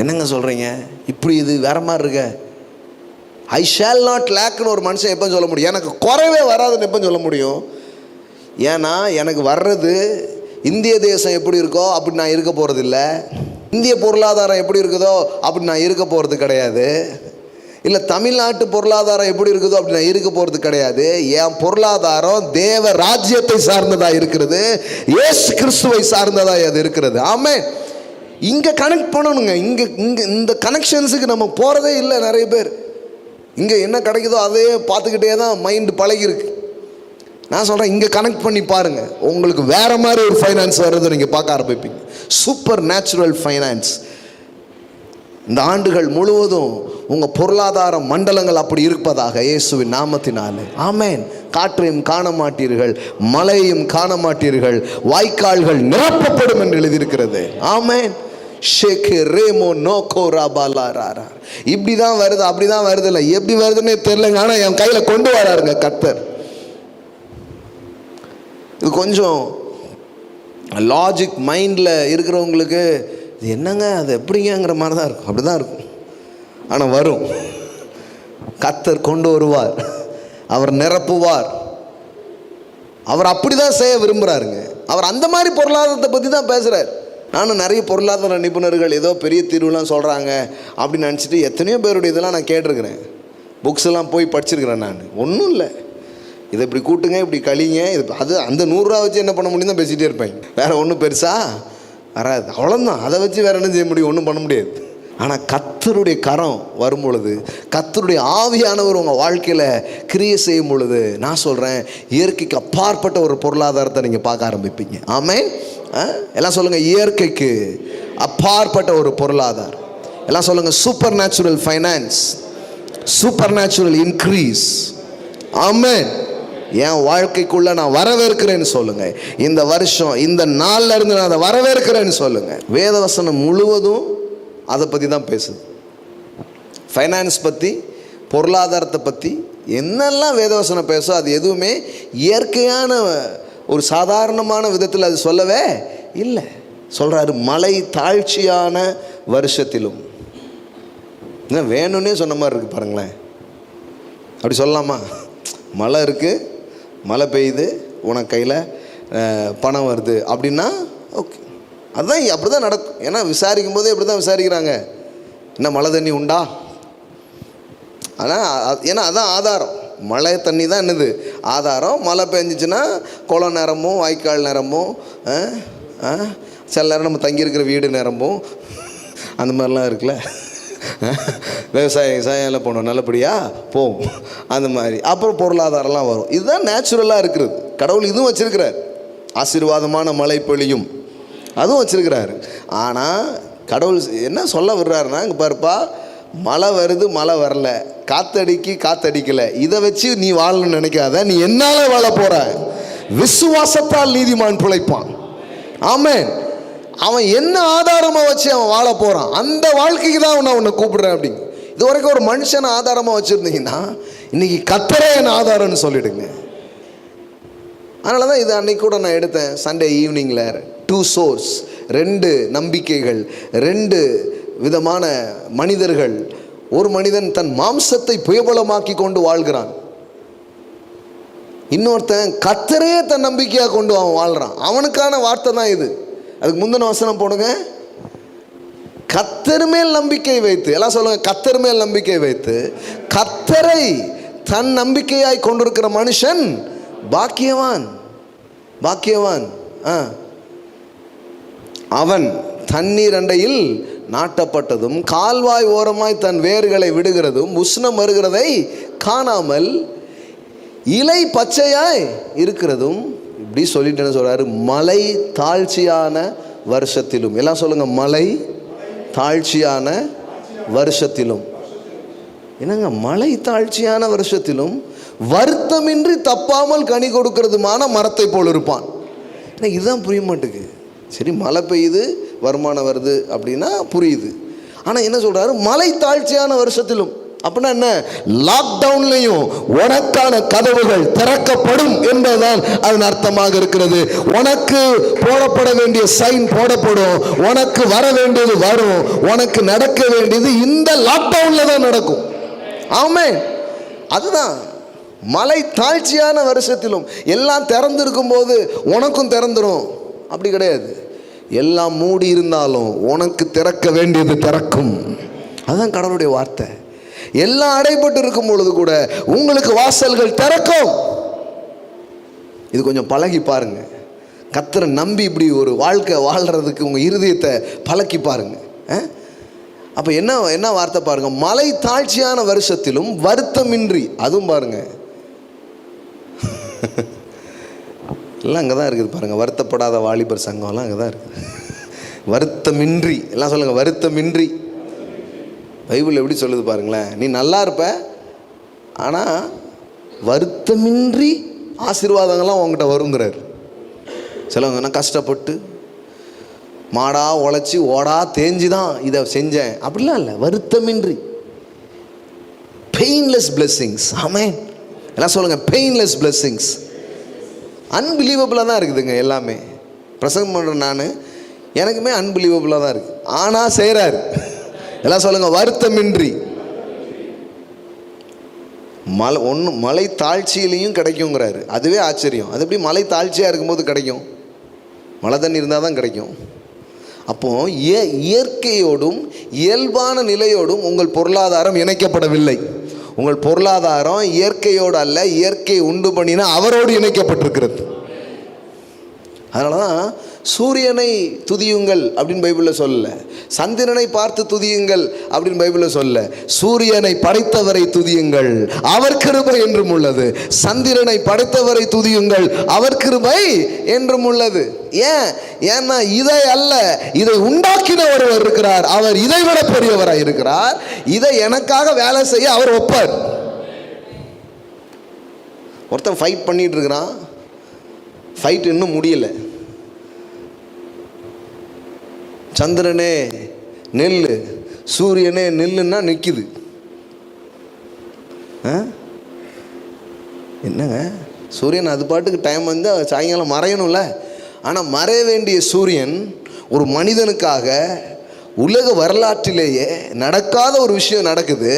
என்னங்க சொல்கிறீங்க, இப்படி இது வேற மாதிரி இருக்க? I shall not lackன்னு ஒரு மனுஷன் எப்போ சொல்ல முடியும்? எனக்கு குறைவே வராதுன்னு எப்போ சொல்ல முடியும்? ஏன்னா எனக்கு வர்றது இந்திய தேசம் எப்படி இருக்கோ அப்படி நான் இருக்க போகிறது இல்லை, இந்திய பொருளாதாரம் எப்படி இருக்குதோ அப்படி நான் இருக்க போகிறது கிடையாது, இல்லை தமிழ்நாட்டு பொருளாதாரம் எப்படி இருக்குதோ அப்படி நான் இருக்க போகிறது கிடையாது. என் பொருளாதாரம் தேவ ராஜ்யத்தை சார்ந்ததாக இருக்கிறது, இயேசு கிறிஸ்துவை சார்ந்ததாக அது இருக்கிறது. ஆமென். இங்கே கனெக்ட் பண்ணணுங்க. இங்கே இங்கே இந்த கனெக்ஷன்ஸுக்கு நம்ம போகிறதே இல்லை. நிறைய பேர் இங்கே என்ன கிடைக்குதோ அதையே பார்த்துக்கிட்டே தான் மைண்டு பழகிருக்கு. நான் சொல்கிறேன், இங்கே கனெக்ட் பண்ணி பாருங்கள், உங்களுக்கு வேறு மாதிரி ஒரு ஃபைனான்ஸ் வர்றதை நீங்கள் பார்க்க ஆரம்பிப்பீங்க. Supernatural finance. இந்த ஆண்டுகள் முழுவதும் உங்கள் பொருளாதார மண்டலங்கள் அப்படி இருப்பதாக இயேசுவின் நாமத்தினாலே. ஆமென். காற்றையும் காண மாட்டீர்கள், மழையும் காண மாட்டீர்கள், வாய்க்கால்கள் நிரப்பப்படும் என்று எழுதியிருக்கிறது. ஆமென். ஷேகே ரேமோ நோகோ ராபாலாரா. இப்படி தான் வருது, அப்படி தான் வருது, இல்லை எப்படி வருதுன்னே தெரியலங்க. ஆனால் என் கையில் கொண்டு வராருங்க கர்த்தர். இது கொஞ்சம் லாஜிக் மைண்டில் இருக்கிறவங்களுக்கு இது என்னங்க, அது எப்படிங்கிற மாதிரி தான் இருக்கும், அப்படி தான் இருக்கும். ஆனால் வரும். கர்த்தர் கொண்டு வருவார், அவர் நிரப்புவார். அவர் அப்படி தான் செய்ய விரும்புகிறாருங்க. அவர் அந்த மாதிரி பொருளாதாரத்தை பற்றி தான் பேசுகிறார். நானும் நிறைய பொருளாதார நிபுணர்கள் ஏதோ பெரிய தீர்வுலாம் சொல்கிறாங்க அப்படின்னு நினச்சிட்டு எத்தனையோ பேருடைய இதெல்லாம் நான் கேட்டிருக்கிறேன். புக்ஸ் எல்லாம் போய் படிச்சிருக்கிறேன். நான் ஒன்றும் இல்லை, இதை இப்படி கூட்டுங்க, இப்படி கழிங்க, இது அது அந்த 100 ரூபா வச்சு என்ன பண்ண முடியும் தான் பேசிகிட்டே இருப்பேன். வேறு ஒன்றும் பெருசாக வராது, அவ்வளோதான். அதை வச்சு வேறு என்ன செய்ய முடியும்? ஒன்றும் பண்ண முடியாது. ஆனால் கர்த்தருடைய கரம் வரும் பொழுது, கர்த்தருடைய ஆவியானவர் உங்கள் வாழ்க்கையில் கிரியை செய்யும் பொழுது, நான் சொல்கிறேன், இயற்கைக்கு அப்பாற்பட்ட ஒரு பொருளாதாரத்தை நீங்கள் பார்க்க ஆரம்பிப்பீங்க. ஆமென். எல்லாம் சொல்லுங்கள், இயற்கைக்கு அப்பாற்பட்ட ஒரு பொருளாதாரம். எல்லாம் சொல்லுங்கள், supernatural finance, supernatural increase. Amen. என் வாழ்க்கைக்குள்ள நான் வரவேற்கிறேன்னு சொல்லுங்க. இந்த வருஷம் இந்த நாள்ல இருந்து நான் அதை வரவேற்கிறேன்னு சொல்லுங்க. வேதவசனம் முழுவதும் அதை பற்றி தான் பேசுது. ஃபைனான்ஸ் பற்றி, பொருளாதாரத்தை பற்றி என்னெல்லாம் வேதவசனம் பேசோ அது எதுவுமே இயற்கையான ஒரு சாதாரணமான விதத்தில் அது சொல்லவே இல்லை. சொல்கிறாரு மலை தாழ்ச்சியான வருஷத்திலும். வேணும்னே சொன்ன மாதிரி இருக்குது பாருங்களேன். அப்படி சொல்லலாமா? மழை இருக்குது, மழை பெய்யுது, உனக்கு கையில் பணம் வருது அப்படின்னா ஓகே, அதுதான் அப்படி தான் நடக்கும். ஏன்னா விசாரிக்கும் போதே இப்படி தான் விசாரிக்கிறாங்க, என்ன மழை தண்ணி உண்டா? ஆனால் ஏன்னா அதான் ஆதாரம். மழை தண்ணி தான் என்னது ஆதாரம். மழை பெஞ்சிச்சுன்னா குளம் நிரம்பும், வாய்க்கால் நிரம்பும், சில நேரம் நம்ம தங்கியிருக்கிற வீடு நிரம்பும், அந்த மாதிரிலாம் இருக்குல்ல. விவசாயம் எல்லாம் போனோம் நல்லபடியாக போகும், அந்த மாதிரி. அப்புறம் பொருளாதாரம்லாம் வரும். இதுதான் நேச்சுரலாக இருக்கிறது. கடவுள் இதுவும் வச்சிருக்கிறார், ஆசீர்வாதமான மழை பொழியும் அதுவும் வச்சிருக்கிறாரு. ஆனால் கடவுள் என்ன சொல்ல விடுறாருன்னா, இங்கே பாருப்பா, மழை வருது மழை வரல, காத்தடிக்கலை, இதை வச்சு நீ வாழணும்னு நினைக்காத. நீ என்னால் வாழ போற, விசுவாசத்தால் நீதிமான் பிழைப்பான். ஆமென். அவன் என்ன ஆதாரமாக வச்சு அவன் வாழ போகிறான், அந்த வாழ்க்கைக்கு தான் நான் உன்னை கூப்பிடுறேன் அப்படிங்க. இது வரைக்கும் ஒரு மனுஷனை ஆதாரமாக வச்சுருந்தீங்கன்னா இன்னைக்கு கர்த்தரே என் ஆதாரம்னு சொல்லிடுங்க. அதனால தான் இது அன்னைக்கு கூட நான் எடுத்தேன் சண்டே ஈவினிங்கில். 2 சோர்ஸ், 2 நம்பிக்கைகள், 2 விதமான மனிதர்கள். ஒரு மனிதன் தன் மாம்சத்தை புயபலமாக்கி கொண்டு வாழ்கிறான், இன்னொருத்தன் கர்த்தரே தன் நம்பிக்கையாக கொண்டு அவன் வாழ்கிறான். அவனுக்கான வார்த்தை தான் இது. அதுக்கு முந்தின வசனம் போடுங்க, கர்த்தர் மேல் நம்பிக்கை வைத்து, எல்லாம் சொல்லுங்க, கர்த்தர் மேல் நம்பிக்கை வைத்து கர்த்தரை தன் நம்பிக்கையாய் கொண்டிருக்கிற மனுஷன் பாக்கியவான். பாக்கியவான். அவன் தண்ணீர் அண்டையில் நாட்டப்பட்டதும் கால்வாய் ஓரமாய் தன் வேர்களை விடுகிறதும் உஷ்ணம் வருகிறதை காணாமல் இலை பச்சையாய் இருக்கிறதும். இப்படி சொல்லிட்டு சொல்றாரு, மலை தாழ்ச்சியான வருஷத்திலும். எல்லாம் சொல்லுங்க, மலை தாழ்ச்சியான வருஷத்திலும். என்னங்க மலை தாழ்ச்சியான வருஷத்திலும் வருத்தமின்றி தப்பாமல் கனி கொடுக்கிறதுமான மரத்தை போல் இருப்பான். இதுதான் புரிய மாட்டேங்குது. சரி, மழை பெய்யுது, வருமானம் வருது அப்படின்னா புரியுது. ஆனால் என்ன சொல்றாரு, மலை தாழ்ச்சியான வருஷத்திலும். அப்படின்னா என்ன, லாக்டவுன்லையும் உனக்கான கதவுகள் திறக்கப்படும் என்பதுதான் அதன் அர்த்தமாக இருக்கிறது. உனக்கு போடப்பட வேண்டிய சைன் போடப்படும், உனக்கு வர வேண்டியது வரும், உனக்கு நடக்க வேண்டியது இந்த லாக்டவுன்ல தான் நடக்கும். ஆமென். அதுதான் மலை தாழ்ச்சியான வருஷத்திலும். எல்லாம் திறந்திருக்கும் போது உனக்கும் திறந்துடும் அப்படி கிடையாது. எல்லாம் மூடி இருந்தாலும் உனக்கு திறக்க வேண்டியது திறக்கும். அதுதான் கடவுளுடைய வார்த்தை. எல்லாம் அடைபட்டு இருக்கும் பொழுது கூட உங்களுக்கு வாசல்கள் திறக்கும். இது கொஞ்சம் பழகி பாருங்க. கர்த்தரை நம்பி இப்படி ஒரு வாழ்க்கை வாழ்றதுக்கு உங்க இருதயத்தை பழக்கி பாருங்க. அப்ப என்ன வார்த்தை பாருங்க, மலை தாழ்ச்சியான வருஷத்திலும் வருத்தமின்றி. அதுவும் பாருங்க, எல்லாம் அங்கே தான் இருக்குது பாருங்க. வருத்தப்படாத வாலிபர் சங்கம்லாம் அங்கே தான் இருக்குது. வருத்தமின்றி, எல்லாம் சொல்லுங்க, வருத்தமின்றி. பைபிள் எப்படி சொல்லுது பாருங்களேன், நீ நல்லா இருப்ப, ஆனால் வருத்தமின்றி ஆசீர்வாதங்கள்லாம் உங்ககிட்ட வருங்கிறார். சிலவங்கன்னா கஷ்டப்பட்டு மாடா உழைச்சி ஓடா தேஞ்சு தான் இதை செஞ்சேன் அப்படிலாம் இல்லை. வருத்தமின்றி, பெயின்லெஸ் பிளெஸ்ஸிங்ஸ். ஆமென். எல்லாம் சொல்லுங்க, பெயின்லெஸ் பிளெஸ்ஸிங்ஸ். அன்பிலீவபிளாக தான் இருக்குதுங்க எல்லாமே. பிரசங்கம் பண்ணுறேன் நான், எனக்குமே அன்பிலீவபிளாக தான் இருக்குது. ஆனால் செய்கிறாரு. எல்லாம் சொல்லுங்க, வருத்தமின்றி. மலை தாழ்ச்சியிலையும் கிடைக்குங்கிறாரு. அதுவே ஆச்சரியம். அது எப்படி மலை தாழ்ச்சியாக இருக்கும்போது கிடைக்கும்? மழை தண்ணி இருந்தால் தான் கிடைக்கும். அப்போ இயற்கையோடும் இயல்பான நிலையோடும் உங்கள் பொருளாதாரம் இணைக்கப்படவில்லை. உங்கள் பொருளாதாரம் இயற்கையோடு அல்ல, இயற்கை உண்டு பண்ணினா அவரோடு இணைக்கப்பட்டிருக்கிறது. அதனால தான் சூரியனை துதியுங்கள் அப்படின்னு பைபிளில் சொல்லல, சந்திரனை பார்த்து துதியுங்கள் அப்படின்னு பைபிளில் சொல்லல. சூரியனை படைத்தவரை துதியுங்கள், அவர் கிருபை என்றும் உள்ளது. சந்திரனை படைத்தவரை துதியுங்கள், அவர் கிருபை என்றும் உள்ளது. ஏன்னா இதை அல்ல, இதை உண்டாக்கின ஒருவர் இருக்கிறார், அவர் இதை விட பெரியவராக இருக்கிறார். இதை எனக்காக வேலை செய்ய அவர் ஒப்பார். ஒருத்தன் ஃபைட் பண்ணிகிட்டு இருக்கிறான், ஃபைட் இன்னும் முடியலை. சந்திரனே நெல்லு, சூரியனே நெல்லுன்னா நிற்கிது. என்னங்க, சூரியன் அது பாட்டுக்கு டைம் வந்து சாயங்காலம் மறையணும்ல. ஆனால் மறைய வேண்டிய சூரியன் ஒரு மனிதனுக்காக உலக வரலாற்றிலேயே நடக்காத ஒரு விஷயம் நடக்குது.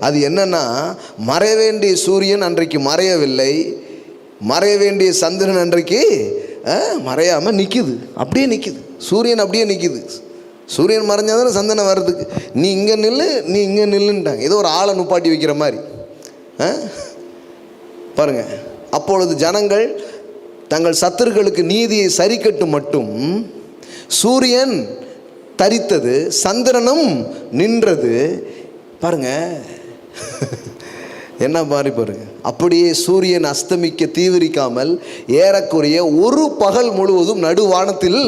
அது என்னன்னா, மறைய வேண்டிய சூரியன் அன்றைக்கு மறையவில்லை, மறைய வேண்டிய சந்திரன் அன்றைக்கு மறையாமல் நிற்கிது. அப்படியே நிற்கிது, சூரியன் அப்படியே நிற்கிது. சூரியன் மறைஞ்சாதானே சந்திரன் வர்றதுக்கு. நீ இங்கே நில்லு, நீ இங்கே நில்லுன்ட்டாங்க. ஏதோ ஒரு ஆளை நுப்பாட்டி வைக்கிற மாதிரி பாருங்க. அப்பொழுது ஜனங்கள் தங்கள் சத்துருக்களுக்கு நீதியை சரி கட்டு மட்டும் சூரியன் தரித்தது, சந்திரனும் நின்றது. பாருங்க என்ன மாதிரி பாருங்க. அப்படியே சூரியன் அஸ்தமிக்க தீவிரிக்காமல் ஏறக்குறைய ஒரு பகல் முழுவதும் நடுவானத்தில்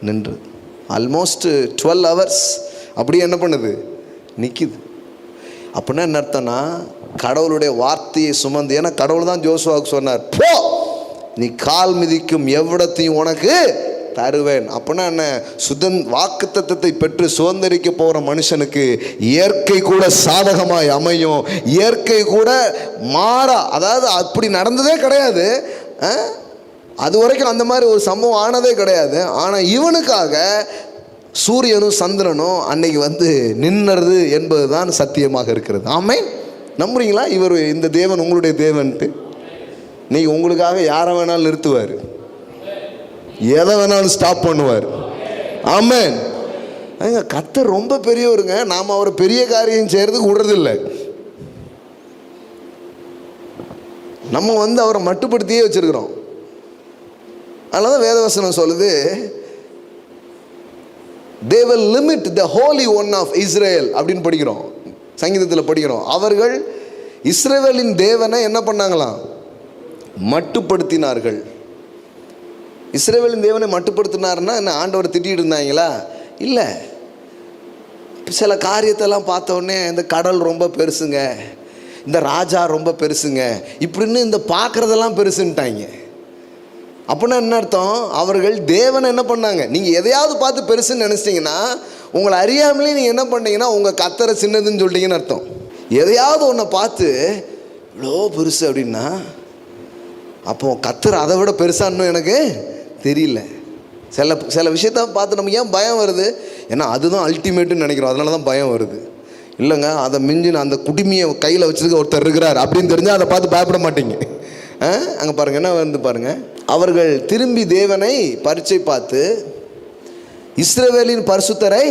நின்றது. ஆல்மோஸ்ட் 12 hours அப்படியே என்ன பண்ணுது, நிற்கிது. அப்படின்னா என்ன அர்த்தம்னா, கடவுளுடைய வார்த்தையை சுமந்து, ஏன்னா கடவுள் தான் ஜோசுவாவுக்கு சொன்னார், போ நீ கால் மிதிக்கும் எவ்விடத்தையும் உனக்கு தருவேன். அப்படின்னா என்ன, வாக்குத்தத்தத்தை பெற்று சுதந்திரிக்க போகிற மனுஷனுக்கு இயற்கை கூட சாதகமாய் அமையும், இயற்கை கூட மாறா. அதாவது அப்படி நடந்ததே கிடையாது, அது வரைக்கும் அந்த மாதிரி ஒரு சம்பவம் ஆனதே கிடையாது. ஆனால் இவனுக்காக சூரியனும் சந்திரனும் அன்னைக்கு வந்து நின்றது என்பது தான் சத்தியமாக இருக்கிறது. ஆமென். நம்புறீங்களா? இவர் இந்த தேவன் உங்களுடைய தேவன்ட்டு. நீங்கள் உங்களுக்காக யாரை வேணாலும் நிறுத்துவார், எதை வேணாலும் ஸ்டாப் பண்ணுவார். ஆமென். கர்த்தர் ரொம்ப பெரியவருங்க. நாம் அவரை பெரிய காரியம் செய்கிறதுக்கு விடுறதில்லை. நம்ம வந்து அவரை மட்டுப்படுத்தியே வச்சுருக்கிறோம். அதனால தான் வேதவசனம் சொல்லுது, they will limit the holy one of Israel அப்படின்னு படிக்கிறோம், சங்கீதத்தில் படிக்கிறோம். அவர்கள் இஸ்ரவேலின் தேவனை என்ன பண்ணாங்களாம், மட்டுப்படுத்தினார்கள். இஸ்ரவேலின் தேவனை மட்டுப்படுத்தினார்னா என்ன, ஆண்டவரை திட்டிகிட்டு இருந்தாங்களா? இல்லை. சில காரியத்தெல்லாம் பார்த்த உடனே இந்த கடல் ரொம்ப பெருசுங்க, இந்த ராஜா ரொம்ப பெருசுங்க, இப்படின்னு இந்த பார்க்குறதெல்லாம் பெருசுன்ட்டாங்க. அப்படின்னா என்ன அர்த்தம், அவர்கள் தேவனை என்ன பண்ணாங்க, நீங்கள் எதையாவது பார்த்து பெருசுன்னு நினச்சிட்டிங்கன்னா உங்களை அறியாமலே நீங்கள் என்ன பண்ணீங்கன்னா உங்கள் கர்த்தரை சின்னதுன்னு சொல்லிட்டீங்கன்னு அர்த்தம். எதையாவது ஒன்றை பார்த்து இவ்வளோ பெருசு அப்படின்னா அப்போ கர்த்தர் அதை விட பெருசான்னு எனக்கு தெரியல. சில விஷயத்த பார்த்து நமக்கு ஏன் பயம் வருது, ஏன்னா அதுதான் அல்டிமேட்டுன்னு நினைக்கிறோம், அதனால தான் பயம் வருது. இல்லைங்க, அதை மிஞ்சின அந்த குடுமையை கையில் வச்சுருக்க ஒருத்தர் இருக்கிறார் அப்படின்னு தெரிஞ்சால் அதை பார்த்து பயப்பட மாட்டீங்க. அங்கே பாருங்கள் என்ன வந்து பாருங்கள், அவர்கள் திரும்பி தேவனை பரீட்சை பார்த்து இஸ்ரவேலின் பரிசுத்தரை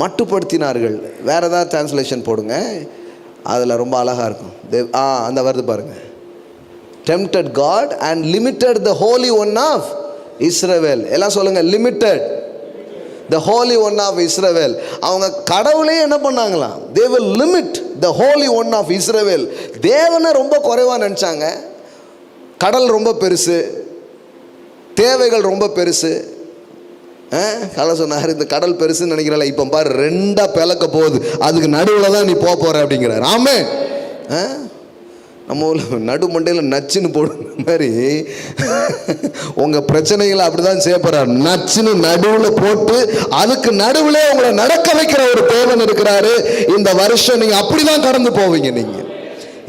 மட்டுப்படுத்தினார்கள். வேறு ஏதாவது டிரான்ஸ்லேஷன் போடுங்க, அதில் ரொம்ப அழகாக இருக்கும். அந்த வருது பாருங்கள், tempted God and limited the holy one of Israel. எல்லாம் சொல்லுங்கள், limited the holy one of Israel. அவங்க கடவுளே என்ன பண்ணாங்களாம், they will limit the holy one of Israel. தேவனை ரொம்ப குறைவாக நினச்சாங்க. கடல் ரொம்ப பெருசு, தேவைகள் ரொம்ப பெருசு. கடல் சொன்னார், இந்த கடல் பெருசுன்னு நினைக்கிறல, இப்போ பாரு ரெண்டாக பிளக்க போகுது, அதுக்கு நடுவில் தான் நீ போகிற அப்படிங்கிறார். ஆமே. நம்ம ஊரில் நடு மண்டையில் நச்சுன்னு போடுற மாதிரி உங்கள் பிரச்சனைகளை அப்படி தான் செய்யப்படுறார். நச்சுன்னு நடுவில் போட்டு அதுக்கு நடுவில் உங்களை நடக்க வைக்கிற ஒரு தேவன் இருக்கிறாரு. இந்த வருஷம் நீங்கள் அப்படி தான் கடந்து போவீங்க. நீங்கள்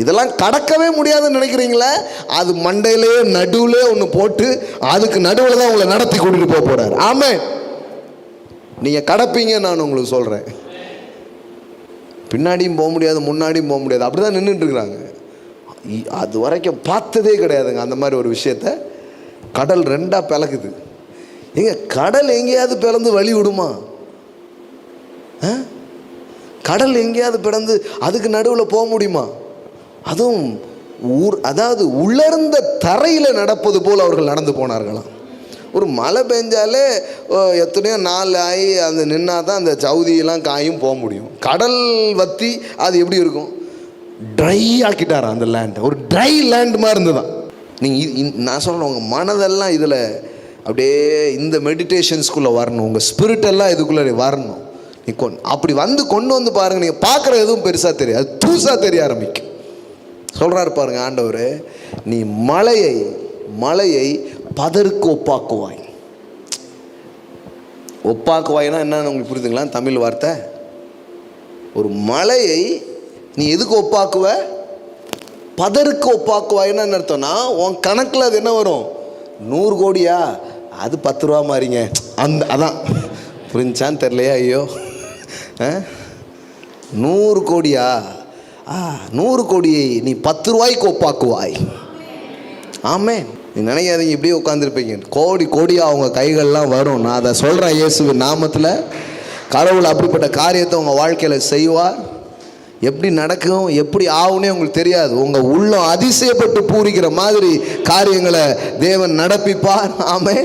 இதெல்லாம் கடக்கவே முடியாதுன்னு நினைக்கிறீங்களே, அது மண்டையிலே நடுவில் ஒன்று போட்டு அதுக்கு நடுவில் தான் உங்களை நடத்தி கூட்டிகிட்டு போக போகிறார். ஆமே, நீங்கள் கடப்பீங்க, நான் உங்களுக்கு சொல்கிறேன். பின்னாடியும் போக முடியாது, முன்னாடியும் போக முடியாது, அப்படி தான் நின்றுட்டு இருக்கிறாங்க. அது வரைக்கும் பார்த்ததே கிடையாதுங்க அந்த மாதிரி ஒரு விஷயத்த. கடல் ரெண்டாக பிளக்குது. எங்க கடல் எங்கேயாவது பிளந்து வழி விடுமா? கடல் எங்கேயாவது பிளந்து அதுக்கு நடுவில் போக முடியுமா? அதுவும் அதாவது உலர்ந்த தரையில் நடப்பது போல் அவர்கள் நடந்து போனார்களாம். ஒரு மழை பெஞ்சாலே எத்தனையோ நாள் ஆகி அந்த நின்னா தான் அந்த சவுதியெல்லாம் காயும் போக முடியும். கடல் வத்தி அது எப்படி இருக்கும், ட்ரை ஆக்கிட்டாரா அந்த லேண்டை. ஒரு ட்ரை லேண்ட் மாதிரி இருந்துதான். நீங்கள் நான் சொல்கிறேன், உங்கள் மனதெல்லாம் இதில் அப்படியே இந்த மெடிடேஷன்ஸ்குள்ளே வரணும், உங்கள் ஸ்பிரிட்டெல்லாம் இதுக்குள்ளே வரணும். நீ அப்படி வந்து கொண்டு வந்து பாருங்கள், நீங்கள் பார்க்குற எதுவும் பெருசாக தெரியாது, அது தூசாக தெரிய ஆரம்பிக்கும். சொல்கிறாரு பாருங்க ஆண்டவர், நீ மலையை பதருக்கு ஒப்பாக்குவாய். ஒப்பாக்குவாய்னா என்னன்னு உங்களுக்கு புரியுதுங்களா? தமிழ் வார்த்தை. ஒரு மலையை நீ எதுக்கு ஒப்பாக்குவ? பதருக்கு ஒப்பாக்குவாய்னா என்ன அர்த்தம்னா, உன் கணக்கில் அது என்ன வரும்? 100 கோடியா, அது 10 ரூபா மாறிங்க. அதான் புரிஞ்சான்னு தெரியலையா? ஐயோ, 100 கோடியா, 100 கோடியை நீ 10 ரூபாய்க்கு ஒப்பாக்குவாய். ஆமே. நீ நினைக்காதீங்க இப்படியே உட்காந்துருப்பீங்க. கோடி கோடியாக அவங்க கைகள்லாம் வரும். நான் அதை சொல்கிறேன் இயேசுவின் நாமத்தில். கடவுள் அப்படிப்பட்ட காரியத்தை உங்கள் வாழ்க்கையில் செய்வார். எப்படி நடக்கும், எப்படி ஆகுனே உங்களுக்கு தெரியாது. உங்கள் உள்ளம் அதிசயப்பட்டு பூரிக்கிற மாதிரி காரியங்களை தேவன் நடப்பிப்பார். ஆமே,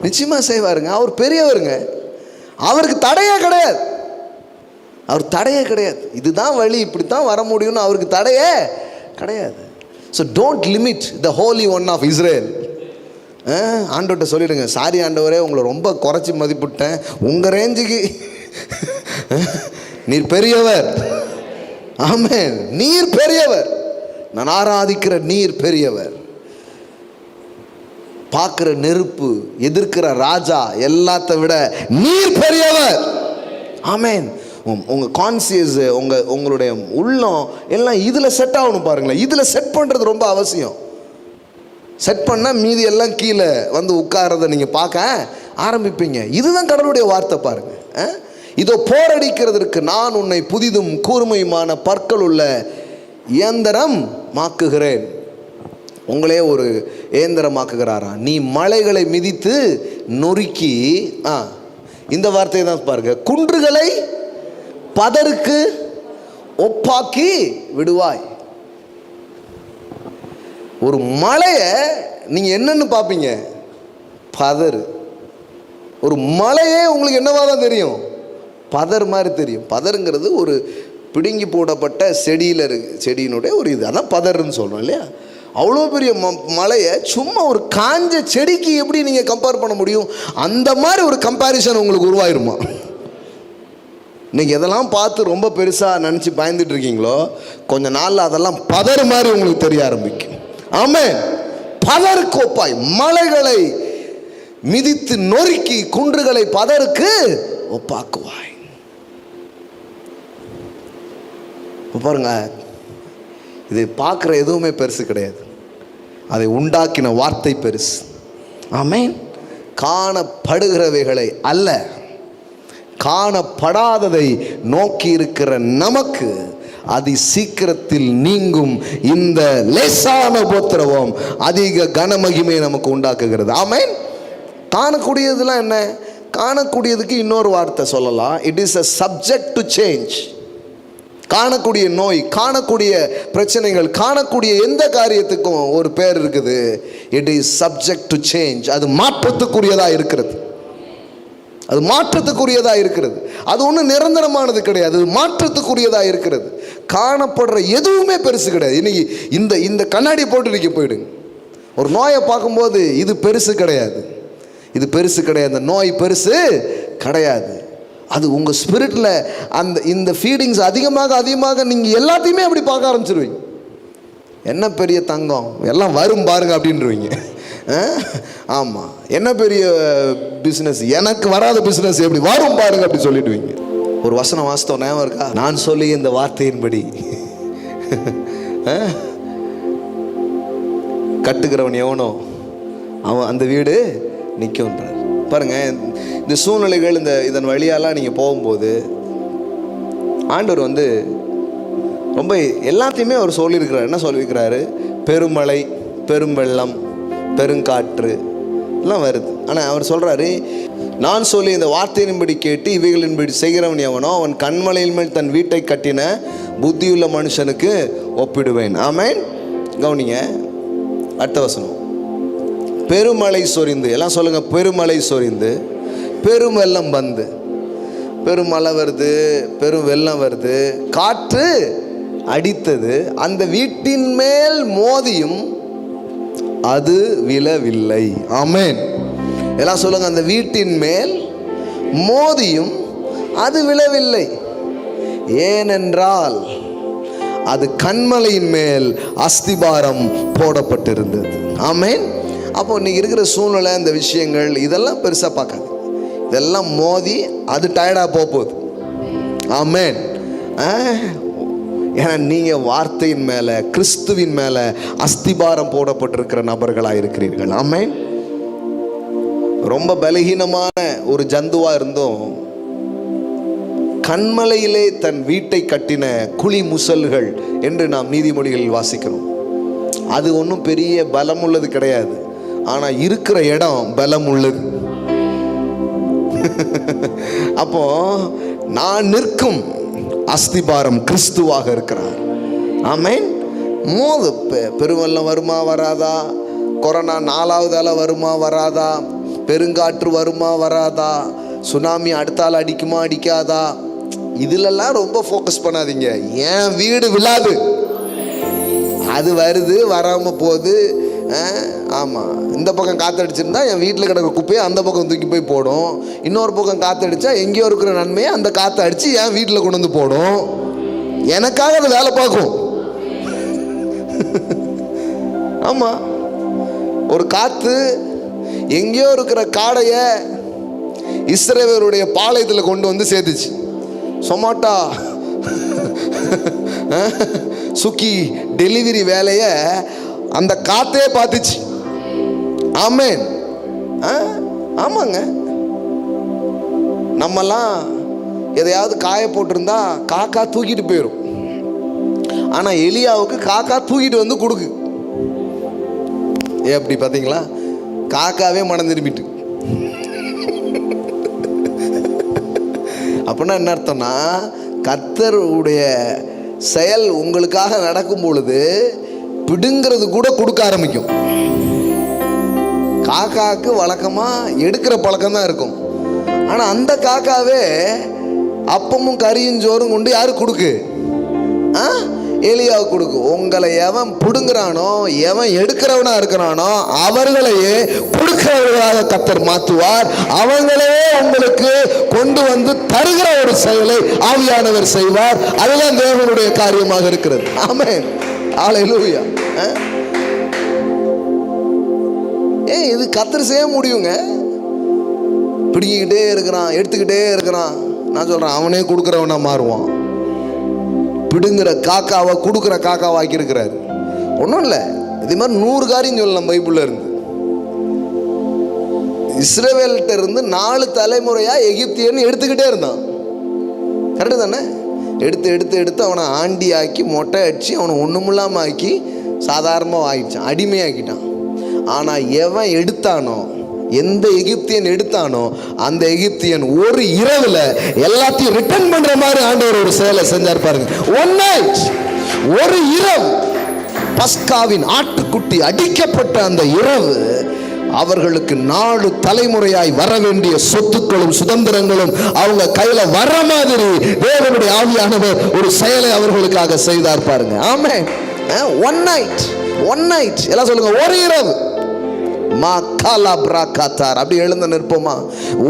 நிச்சயமாக செய்வாருங்க. அவர் பெரியவருங்க, அவருக்கு தடையே கிடையாது. அவர் தடையே கிடையாது. இதுதான் வழி, இப்படித்தான் வர முடியும்னு அவருக்கு தடையே கிடையாது. So don't limit the Holi one of Israel. ஆண்டவர்கிட்ட சொல்லிடுங்க, சாரி ஆண்டவரே, உங்களை ரொம்ப குறைச்சி மதிப்பிட்டேன், உங்கள் ரேஞ்சுக்கு நீர் பெரியவர். ஆமென். நீர் பெரியவர். நான் ஆராதிக்கிற நீர் பெரியவர். பார்க்கிற நெருப்பு, எதிர்க்கிற ராஜா, எல்லாத்த விட நீர் பெரியவர். ஆமென். உங்கள் கான்சியஸ், உங்களுடைய உள்ளம் எல்லாம் இதில் செட் ஆகணும். பாருங்களேன், இதில் செட் பண்ணுறது ரொம்ப அவசியம். செட் பண்ணால் மீதி எல்லாம் கீழே வந்து உட்கார்றதை நீங்கள் பார்க்க ஆரம்பிப்பீங்க. இதுதான் கடவுளுடைய வார்த்தை. பாருங்க, இதோ போரடிக்கிறதற்கு நான் உன்னை புதிதும் கூர்மையுமான பற்கள் உள்ள இயந்திரம் மாக்குகிறேன். உங்களே ஒரு இயந்திரமாக்குகிறாரா? நீ மலைகளை மிதித்து நொறுக்கி, இந்த வார்த்தையை தான் பாருங்க, குன்றுகளை பதருக்கு ஒப்பாக்கி விடுவாய். ஒரு மலையை நீங்க என்னன்னு பார்ப்பீங்க? பதர். ஒரு மலையே உங்களுக்கு என்னவா தான் தெரியும்? பதர் மாதிரி தெரியும். பதருங்கிறது ஒரு பிடுங்கி போடப்பட்ட செடியில் செடியினுடைய ஒரு இது, அதான் பதர்ன்னு சொல்கிறோம் இல்லையா? அவ்வளோ பெரிய மலையை சும்மா ஒரு காஞ்ச செடிக்கு எப்படி நீங்கள் கம்பேர் பண்ண முடியும்? அந்த மாதிரி ஒரு கம்பேரிசன் உங்களுக்கு உருவாயிருமா? இன்னைக்கு எதெல்லாம் பார்த்து ரொம்ப பெருசாக நினச்சி பயந்துட்டு இருக்கீங்களோ, கொஞ்ச நாளில் அதெல்லாம் பதர் மாதிரி உங்களுக்கு தெரிய ஆரம்பிக்கும். ஆமென். பதருக்கு ஒப்பாய். மலைகளை மிதித்து நொறுக்கி குன்றுகளை பதருக்கு ஒப்பாக்குவாய். பாருங்க, இதை பார்க்குற எதுவுமே பெருசு கிடையாது, அதை உண்டாக்கின வார்த்தை பெருசு. ஆமென். காணப்படுகிறவைகளை அல்ல, காணப்படாததை நோக்கி இருக்கிற நமக்கு அதி சீக்கிரத்தில் நீங்கும் இந்த லேசான உபத்திரவம் அதிக கனமகிமையை நமக்கு உண்டாக்குகிறது. ஆமென். காணக்கூடியதுலாம் என்ன? காணக்கூடியதுக்கு இன்னொரு வார்த்தை சொல்லலாம், it is a subject to change. காணக்கூடிய நோய், காணக்கூடிய பிரச்சனைகள், காணக்கூடிய எந்த காரியத்துக்கும் ஒரு பேர் இருக்குது, it is subject to change. அது மாற்றத்துக்குரியதாக இருக்கிறது. அது மாற்றத்துக்குரியதாக இருக்கிறது. அது ஒன்றும் நிரந்தரமானது கிடையாது, அது மாற்றத்துக்குரியதாக இருக்கிறது. காணப்படுற எதுவுமே பெருசு கிடையாது. இன்னைக்கு இந்த கண்ணாடி போட்டு இன்னைக்கு போயிடுங்க, ஒரு நோயை பார்க்கும்போது இது பெருசு கிடையாது, இது பெருசு கிடையாது, அந்த நோய் பெருசு கிடையாது. அது உங்கள் ஸ்பிரிட்டில் இந்த ஃபீலிங்ஸ் அதிகமாக நீங்கள் எல்லாத்தையுமே அப்படி பார்க்க ஆரம்பிச்சிருவீங்க. என்ன பெரிய தங்கம், எல்லாம் வரும் பாருங்க அப்படின்றவீங்க. ஆமாம், என்ன பெரிய பிஸ்னஸ், எனக்கு வராத பிஸ்னஸ் எப்படி வரும் பாருங்க அப்படி சொல்லிடுவீங்க. ஒரு வசனம் வாஸ்தவம் ஞாபகம் இருக்கா? நான் சொல்லி இந்த வார்த்தையின்படி கட்டுகிறவன் எவனோ அவன் அந்த வீடு நிற்கும்ன்றார். பாருங்கள், இந்த சூழ்நிலைகள் இதன் வழியாலாம் நீங்கள் போகும்போது ஆண்டவர் ரொம்ப எல்லாத்தையுமே அவர் சொல்லியிருக்கிறார். என்ன சொல்லியிருக்கிறாரு? பெருமழை, பெரும் வெள்ளம், பெருங்காற்று எல்லாம் வருது. ஆனால் அவர் சொல்கிறாரு, நான் சொல்லி இந்த வார்த்தையின்படி கேட்டு இவைகளின்படி செய்கிறவன் எவனோ அவன் கண்மலையின் மேல் தன் வீட்டை கட்டின புத்தியுள்ள மனுஷனுக்கு ஒப்பிடுவேன். ஆமென். கவனிங்க, அடுத்த வசனம். பெருமழை சொரிந்து, எல்லாம் சொல்லுங்க, பெருமழை சொரிந்து பெரும் வெள்ளம் வந்து, பெருமழை வருது, பெரும் வெள்ளம் வருது, காற்று அடித்தது, அந்த வீட்டின் மேல் மோதியும் அது விழவில்லை. ஆமென். எல்லாம் சொல்லுங்க, அந்த வீட்டின் மேல் மோதியும் அது விழவில்லை. ஏனென்றால் அது கன்மலையின் மேல் அஸ்திபாரம் போடப்பட்டிருந்தது. ஆமென். அப்போ இன்னைக்கு இருக்கிற சூழ்நிலை, இந்த விஷயங்கள் இதெல்லாம் பெருசாக பார்க்காது. இதெல்லாம் மோதி அது டயர்டாக போகுது. ஆமென். ஏன்னா நீங்கள் வார்த்தையின் மேலே, கிறிஸ்துவின் மேலே அஸ்திபாரம் போடப்பட்டிருக்கிற நபர்களாக இருக்கிறீர்கள். ஆமென். ரொம்ப பலகீனமான ஒரு ஜந்துவாக இருந்தோம், கண்மலையிலே தன் வீட்டை கட்டின குழி முசல்கள் என்று நாம் நீதிமொழிகளில் வாசிக்கிறோம். அது ஒன்றும் பெரிய பலம் உள்ளது கிடையாது, ஆனால் இருக்கிற இடம் பலம் உள்ளது. அப்போ நான் நிற்கும் அஸ்திபாரம் கிறிஸ்துவாக இருக்கிறார். ஆமென். மோது பெருவெல்லம் வருமா வராதா, கொரோனா 4வது அலை வருமா வராதா, பெருங்காற்று வருமா வராதா, சுனாமி அடுத்தால அடிக்குமா அடிக்காதா, இதுலெல்லாம் ரொம்ப ஃபோக்கஸ் பண்ணாதீங்க. என் வீடு விழாது, அது வருது வராமல் போகுது. ஆமாம், இந்த பக்கம் காற்றடிச்சிருந்தா என் வீட்டில் கிடக்கிற குப்பையை அந்த பக்கம் தூக்கி போய் போடும். இன்னொரு பக்கம் காற்றடிச்சா எங்கேயோ இருக்கிற நன்மையை அந்த காற்றை அடித்து என் வீட்டில் கொண்டு வந்து போடும். எனக்காக அது வேலை பார்க்கும். ஆமாம், ஒரு காற்று எங்கேயோ இருக்கிற காடையை இஸ்ரவேலுடைய பாளையத்தில் கொண்டு வந்து சேர்த்துச்சு. சொமாட்டா சுக்கி டெலிவரி வேலையை அந்த காத்தே பார்த்துச்சு. ஆமென். ஆமாங்க, நம்மெல்லாம் எதையாவது காய போட்டிருந்தா காக்கா தூக்கிட்டு போயிடும். ஆனால் எலியாவுக்கு காக்கா தூக்கிட்டு வந்து கொடுக்கு. எப்படி பார்த்தீங்களா? காக்காவே மனம் திரும்பிட்டு. அப்படின்னா என்ன அர்த்தம்னா, கர்த்தருடைய செயல் உங்களுக்காக நடக்கும் பொழுது பிடுங்கிறது கூட கொடுக்க ஆரம்பிக்கும். காக்காவுக்கு வழக்கமாக எடுக்கிற பழக்கம் தான் இருக்கும். ஆனால் அந்த காக்காவே அப்பமும் கறியும் சோறும் கொண்டு யாரு கொடுக்கு? எலியாவுக்கு கொடுக்கு. உங்களை எவன் பிடுங்குறானோ, எவன் எடுக்கிறவனா இருக்கிறானோ அவர்களையே கொடுக்கிறவர்களாக கர்த்தர் மாற்றுவார். அவங்களே உங்களுக்கு கொண்டு வந்து தருகிற ஒரு செயலை ஆவியானவர் செய்வார். அதுதான் தேவனுடைய காரியமாக இருக்கிறது. ஆமென். ஹல்லேலூயா. இது கர்த்தர் செய்ய முடியுங்க. பிடிக்கிட்டே இருக்கிறான், எடுத்துக்கிட்டே இருக்கிறான். நான் சொல்றேன், அவனே கொடுக்கிறவனா மாறுவான். பிடுங்குற காக்காவை கொடுக்குற காக்காவாக்கி இருக்கிறார். ஒன்றும் இல்லை, இதே மாதிரி 100 காரியம் சொல்லலாம் பைபிள்ல இருந்து. இஸ்ரவேல்கிட்ட இருந்து 4 தலைமுறையாக எகிப்தியன்னு எடுத்துக்கிட்டே இருந்தான். கரெக்டு தானே? எடுத்து எடுத்து எடுத்து அவனை ஆண்டி ஆக்கி மொட்டை அடிச்சு அவனை ஒன்றுமில்லாமல் ஆக்கி சாதாரணமாக ஆகிடுச்சான், அடிமையாக்கிட்டான். ஆனால் எவன் எடுத்தானோ, எந்த எகிப்தியன் எடுத்தானோ அந்த எகிப்தியன் ஒரு இரவுல எல்லாத்தையும் ரிட்டர்ன் பண்ற மாதிரி ஆண்டவர் ஒரு செயலை செஞ்சார் பாருங்க. ஒன் நைட், ஒரு இரவு, பஸ்காவின் ஆட்டுக்குட்டி அடிக்கப்பட்ட அந்த இரவு அவர்களுக்கு 4 தலைமுறையாய் வர வேண்டிய சொத்துக்களும் சுதந்திரங்களும் அவங்க கையில வர மாதிரி தேவனுடைய ஆவியானவர் ஒரு செயலை அவர்களுக்காக செய்தார் பாருங்க. ஆமென். ஒன் நைட், ஒன் நைட், எல்லாம் சொல்லுங்க, ஒரு இரவு. அப்படி எழுந்த நிற்போமா?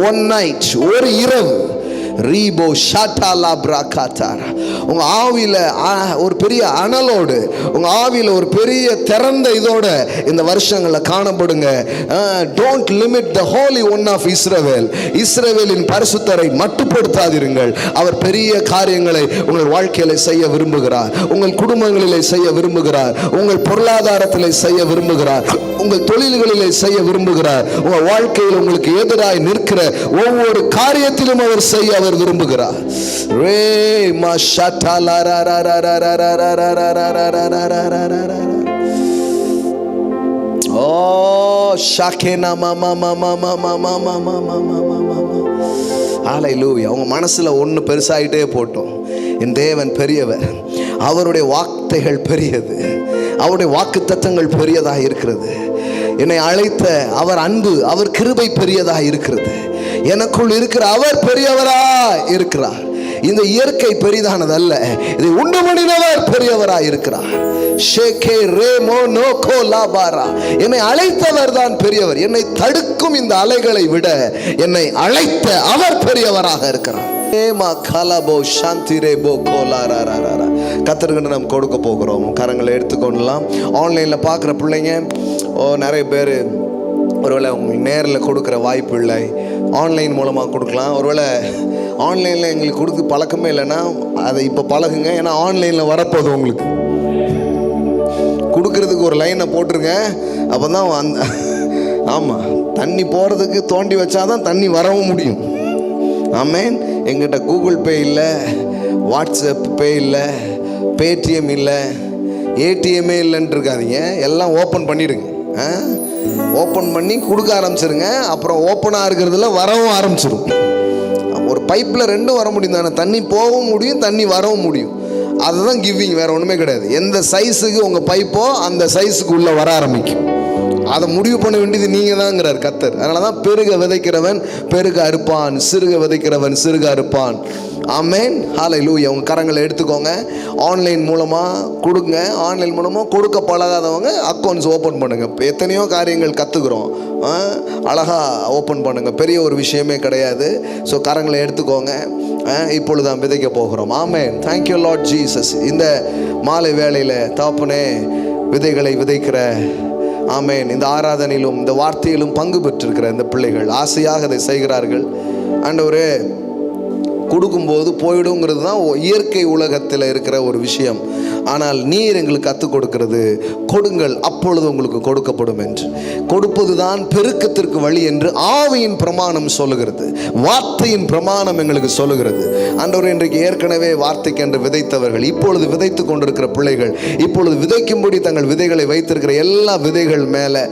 ஒன் நைட், ஒரு இரவு. ரீபோ ஷாட்டாலா பிராகாத்தார். உங்க ஆவியில ஒரு பெரிய அனலோடு, உங்க ஆவியில ஒரு பெரிய திறந்த இதோட இந்த வருஷங்களை காணப்படுங்க. Don't limit the Holi one of Israel. இஸ்ரவேலின் பரிசுத்தரை மட்டுப்படுத்தாதிருங்கள். அவர் பெரிய காரியங்களை உங்கள் வாழ்க்கையில செய்ய விரும்புகிறார். உங்கள் குடும்பங்களிலே செய்ய விரும்புகிறார். உங்கள் பொருளாதாரத்திலே செய்ய விரும்புகிறார். உங்கள் தொழில்களிலே செய்ய விரும்புகிறார். உங்கள் வாழ்க்கையில் உங்களுக்கு எதிராய் நிற்கிற ஒவ்வொரு காரியத்திலும் அவர் செய்ய அவர் விரும்புகிறார். உங்க மனசுல ஒண்ணு பெருசாயிட்டே போட்டோம். என் தேவன் பெரியவர், அவருடைய வார்த்தைகள் பெரியது, அவருடைய வாக்குத்தத்தங்கள் பெரியதாக இருக்கிறது. என்னை அழைத்த அவர் அன்பு, அவர் கிருபை பெரியதாக இருக்கிறது. எனக்குள் இருக்கிற அவர் பெரியவராய் இருக்கிறார். இந்த இயற்கை பெரிதானதல்ல, இதை உண்டு பண்ணினவர் பெரியவராய் இருக்கிறார். என்னை அழைத்தவர் தான் பெரியவர். என்னை தடுக்கும் இந்த அலைகளை விட என்னை அழைத்த அவர் பெரியவராக இருக்கிறார். கத்தர்கிட்ட நம்ம கொடுக்க போகிறோம். கரங்களை எடுத்துக்கொள்ளலாம். ஆன்லைனில் பார்க்குற பிள்ளைங்க நிறைய பேர் ஒருவேளை உங்களுக்கு நேரில் கொடுக்குற வாய்ப்பு இல்லை, ஆன்லைன் மூலமாக கொடுக்கலாம். ஒருவேளை ஆன்லைனில் எங்களுக்கு கொடுத்து பழக்கமே இல்லைன்னா அதை இப்போ பழகுங்க. ஏன்னா ஆன்லைனில் வரப்போகுது, உங்களுக்கு கொடுக்கறதுக்கு ஒரு லைனை போட்டிருங்க. அப்போ தான் ஆமாம், தண்ணி போகிறதுக்கு தோண்டி வச்சாதான் தண்ணி வரவும் முடியும். ஆமேன். எங்கிட்ட கூகுள் பே இல்லை, வாட்ஸ்அப் பே இல்லை, பேடிஎம் இல்லை, ஏடிஎம்மே இல்லைன்னு இருக்காதீங்க. எல்லாம் ஓப்பன் பண்ணிடுங்க. ஓப்பன் பண்ணி கொடுக்க ஆரம்பிச்சிருங்க. அப்புறம் ஓப்பனாக இருக்கிறதுல வரவும் ஆரம்பிச்சிடும். ஒரு பைப்பில் ரெண்டும் வர முடியும் தானே, தண்ணி போகவும் முடியும், தண்ணி வரவும் முடியும். அதுதான் கிவிங், வேறு ஒன்றுமே கிடையாது. எந்த சைஸுக்கு உங்கள் பைப்போ அந்த சைஸுக்கு உள்ளே வர ஆரம்பிக்கும். அதை முடிவு பண்ண வேண்டியது நீங்கள் தாங்கிறார் கர்த்தர். அதனால தான் பெருக விதைக்கிறவன் பெருக அறுப்பான், சிறுக விதைக்கிறவன் சிறுக அறுப்பான். ஆமேன். ஹல்லேலூயா. உங்கள் கரங்களை எடுத்துக்கோங்க. ஆன்லைன் மூலமாக கொடுங்க. ஆன்லைன் மூலமாக கொடுக்க பழகாதவங்க அக்கௌண்ட்ஸ் ஓப்பன் பண்ணுங்கள். எத்தனையோ காரியங்கள் கற்றுக்குறோம், அழகாக ஓப்பன் பண்ணுங்கள். பெரிய ஒரு விஷயமே கிடையாது. ஸோ கரங்களை எடுத்துக்கோங்க. இப்பொழுது தான் விதைக்க போகிறோம். ஆமேன். Thank you Lord Jesus. இந்த மாலை வேளையில் தாப்பனே விதைகளை விதைக்கிற ஆமேன் இந்த ஆராதனையிலும் இந்த வார்த்தையிலும் பங்கு பெற்றிருக்கிற இந்த பிள்ளைகள் ஆசையாக அதை செய்கிறார்கள். ஆண்டவரே, கொடுக்கும்போது போயிடுங்கிறது தான் இயற்கை உலகத்தில் இருக்கிற ஒரு விஷயம். ஆனால் நீர் எங்களுக்கு கற்றுக் கொடுக்கிறது, கொடுங்கள் அப்பொழுது உங்களுக்கு கொடுக்கப்படும் என்று. கொடுப்பது தான் பெருக்கத்திற்கு வழி என்று ஆவியின் பிரமாணம் சொல்லுகிறது, வார்த்தையின் பிரமாணம் எங்களுக்கு சொல்லுகிறது. ஆண்டவரே, இன்றைக்கு ஏற்கனவே வார்த்தைக்கு என்று விதைத்தவர்கள், இப்பொழுது விதைத்து கொண்டிருக்கிற பிள்ளைகள், இப்பொழுது விதைக்கும்படி தங்கள் விதைகளை வைத்திருக்கிற எல்லா விதைகள் மேலே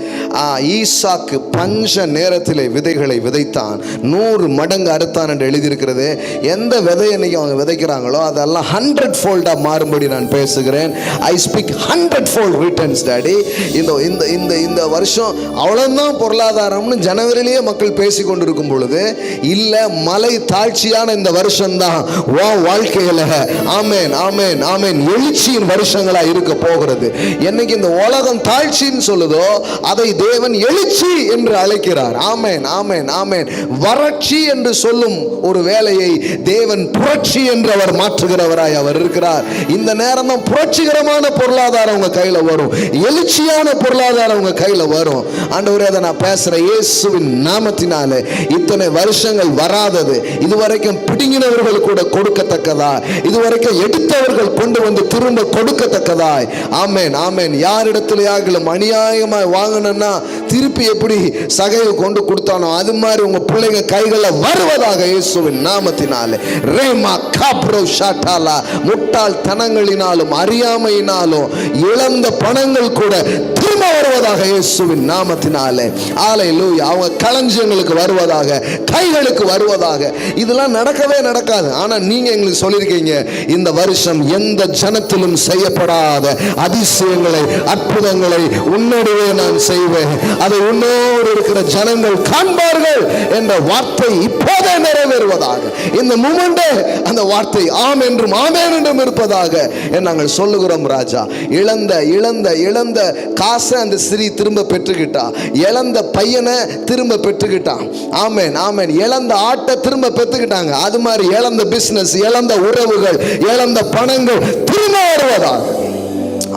ஈசாக்கு பஞ்ச நேரத்திலே விதைகளை விதைத்தான், 100 மடங்கு அறுத்தான் என்று எழுதியிருக்கிறது. எந்த விதை இன்னைக்கு அவங்க விதைக்கிறாங்களோ அதெல்லாம் 100 ஃபோல்டாக மாறும்படி நான் பேசுகிறேன். I speak 100-fold returns, Daddy. இந்த வருஷம் அவ்வளவுதான் பொருளாதாரம்னு ஜனவரியிலேயே மக்கள் பேசி கொண்டிருக்கும் பொழுது, இல்ல மலை தாழ்ச்சியான இந்த வருஷம் தான் வாழ்க்கையில ஆமேன் ஆமேன் ஆமேன் எழுச்சியின் வருஷங்களா இருக்க போகிறது. என்னைக்கு இந்த உலகம் தாழ்ச்சின்னு சொல்லுதோ அதை தேவன் எழுச்சி என்று அழைக்கிறார். ஆமேன் ஆமேன் ஆமேன். வறட்சி என்று சொல்லும் ஒரு வேலையை தேவன் புரட்சி என்று அவர் மாற்றுகிறவராய் அவர் இருக்கிறார். இந்த நேரம் தான் புரட்சிகரமான பொருளாதாரம் உங்க கையில வரும், எழுச்சியான பொருளாதாரம் உங்க கையில வரும். ஆண்டவரே, அதை நான் பேசுறேன் இயேசுவின் நாமத்தினாலே. இத்தனை வருஷங்கள் வராதது, இதுவரைக்கும் பிடுங்கினவர்கள் கூட கொடுக்கத்தக்கதா, இதுவரைக்கும் எடுத்தவர்கள் கொண்டு வந்து திரும்ப கொடுக்கத்தக்கதாய். ஆமேன் ஆமேன். யாரிடத்திலேயாகிலும் அநியாயமாய் வாங்கணும்னா திருப்பி எப்படி சகையை கொண்டு கொடுத்தானோ அது மாதிரி உங்க பிள்ளைங்க கைகளில் வருவதாக இயேசுவின் நாமத்தினாலே. ரேமா காப்ரோ ஷாட்டாலா. முட்டாள் தனங்களினாலும் அறியாமையினாலும் இழந்த பணங்கள் கூட திரும்ப வருவதாக இயேசுவின் நாமத்தினாலே. ஹல்லேலூயா. அவங்க களஞ்சியங்களுக்கு வருவதாக, கைகளுக்கு வருவதாக. இதெல்லாம் நடக்கவே நடக்காது. ஆனா நீங்க எங்களுக்கு சொல்லியிருக்கீங்க, இந்த வருஷம் எந்த ஜனத்திலும் செய்யப்படாத அதிசயங்களை அற்புதங்களை உன்னோடுவே நான் செய்வேன், அதை உன்னோடு இருக்கிற ஜனங்கள் காண்பார்கள் என்ற வார்த்தை இப்போதே நிறைவேறுவதாக. இந்த மூமெண்டே அந்த வார்த்தை ஆம் என்றும் ஆமேன் என்றும் இருப்பதாக நாங்கள் சொல்லுகிறோம் ராஜா. இழந்த இழந்த இழந்த காசை அந்த ஸ்திரீ திரும்ப பெற்றுக்கிட்டா, இழந்த பையனை திரும்ப பெற்றுக்கிட்டான். ஆமேன் ஆமேன். இழந்த ஆட்டை திரும்ப பெற்றுக்கிட்டாங்க. அது மாதிரி இழந்த பிசினஸ், இழந்த உறவுகள், இழந்த பணங்கள் திரும்ப வருவதாக.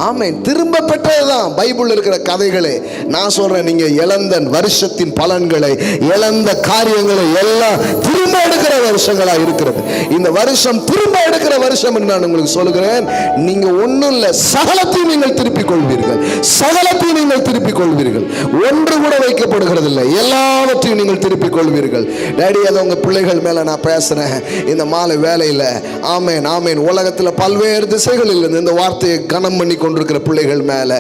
ஆமேன். திரும்ப பெற்றதுதான் பைபிள் இருக்கிற கதைகளே. நான் சொல்றேன், நீங்க இழந்த வருஷத்தின் பலன்களை, இழந்த காரியங்களை எல்லாம் திரும்ப எடுக்கிற வருஷங்களா இருக்கிறது. இந்த வருஷம் திரும்ப எடுக்கிற வருஷம் என்று நான் உங்களுக்கு சொல்லுகிறேன். நீங்க ஒண்ணும் இல்ல, சகலத்தையும் நீங்கள் திருப்பிக் கொள்வீர்கள், சகலத்தையும் நீங்கள் திருப்பிக் கொள்வீர்கள். ஒன்று கூட வைக்கப்படுகிறது இல்லை, எல்லாவற்றையும் நீங்கள் திருப்பிக் கொள்வீர்கள். டேடி, அதை உங்க பிள்ளைகள் மேல நான் பேசுறேன் இந்த மாலை வேலையில. ஆமேன் ஆமேன். உலகத்துல பல்வேறு திசைகளில் இருந்து இந்த வார்த்தையை கனம் பண்ணி கொண்டிருக்கிற பிள்ளைகள் மேல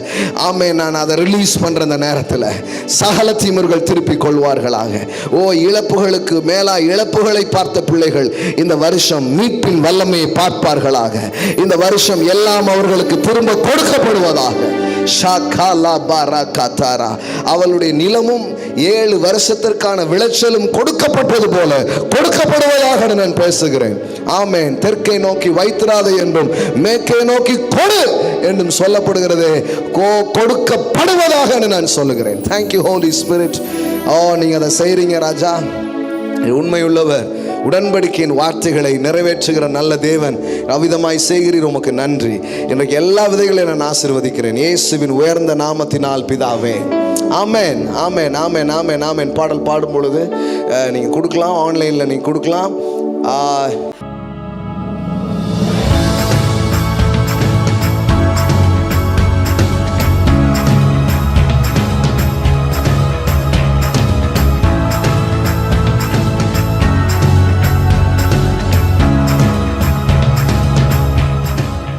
ஆமென், நான் அதை ரிலீஸ் பண்ற அந்த நேரத்தில் சகல தீமர்கள் திருப்பிக் கொள்வார்களாக. ஓ, இழப்புகளுக்கு மேலா இழப்புகளை பார்த்த பிள்ளைகள் இந்த வருஷம் மீட்பின் வல்லமையை பார்ப்பார்களாக. இந்த வருஷம் எல்லாம் அவர்களுக்கு திரும்ப கொடுக்கப்படுவதாக. அவளுடைய நிலமும் 7 வருஷத்திற்கான விளைச்சலும் கொடுக்கப்பட்டது போல கொடுக்கப்படுவதாக நான் பேசுகிறேன். ஆமென். தெற்கை நோக்கி வைத்திராதே என்றும் மேற்கை நோக்கி கொடு என்றும் சொல்லப்படுகிறது. கொடுக்கப்படுவதாக நான் சொல்லுகிறேன். Thank you Holy Spirit. நீங்க அதை செய்றீங்க ராஜா, உண்மையுள்ளவர், உடன்படிக்கையின் வார்த்தைகளை நிறைவேற்றுகிற நல்ல தேவன். அவ்விதமாய் செய்கிறீர், உமக்கு நன்றி. இன்றைக்கு எல்லா விதைகளையும் நான் ஆசீர்வதிக்கிறேன் இயேசுவின் உயர்ந்த நாமத்தினால் பிதாவே. ஆமென், ஆமென், ஆமென், ஆமென், ஆமென். பாடல் பாடும் பொழுது நீங்கள் கொடுக்கலாம், ஆன்லைனில் நீங்கள் கொடுக்கலாம்.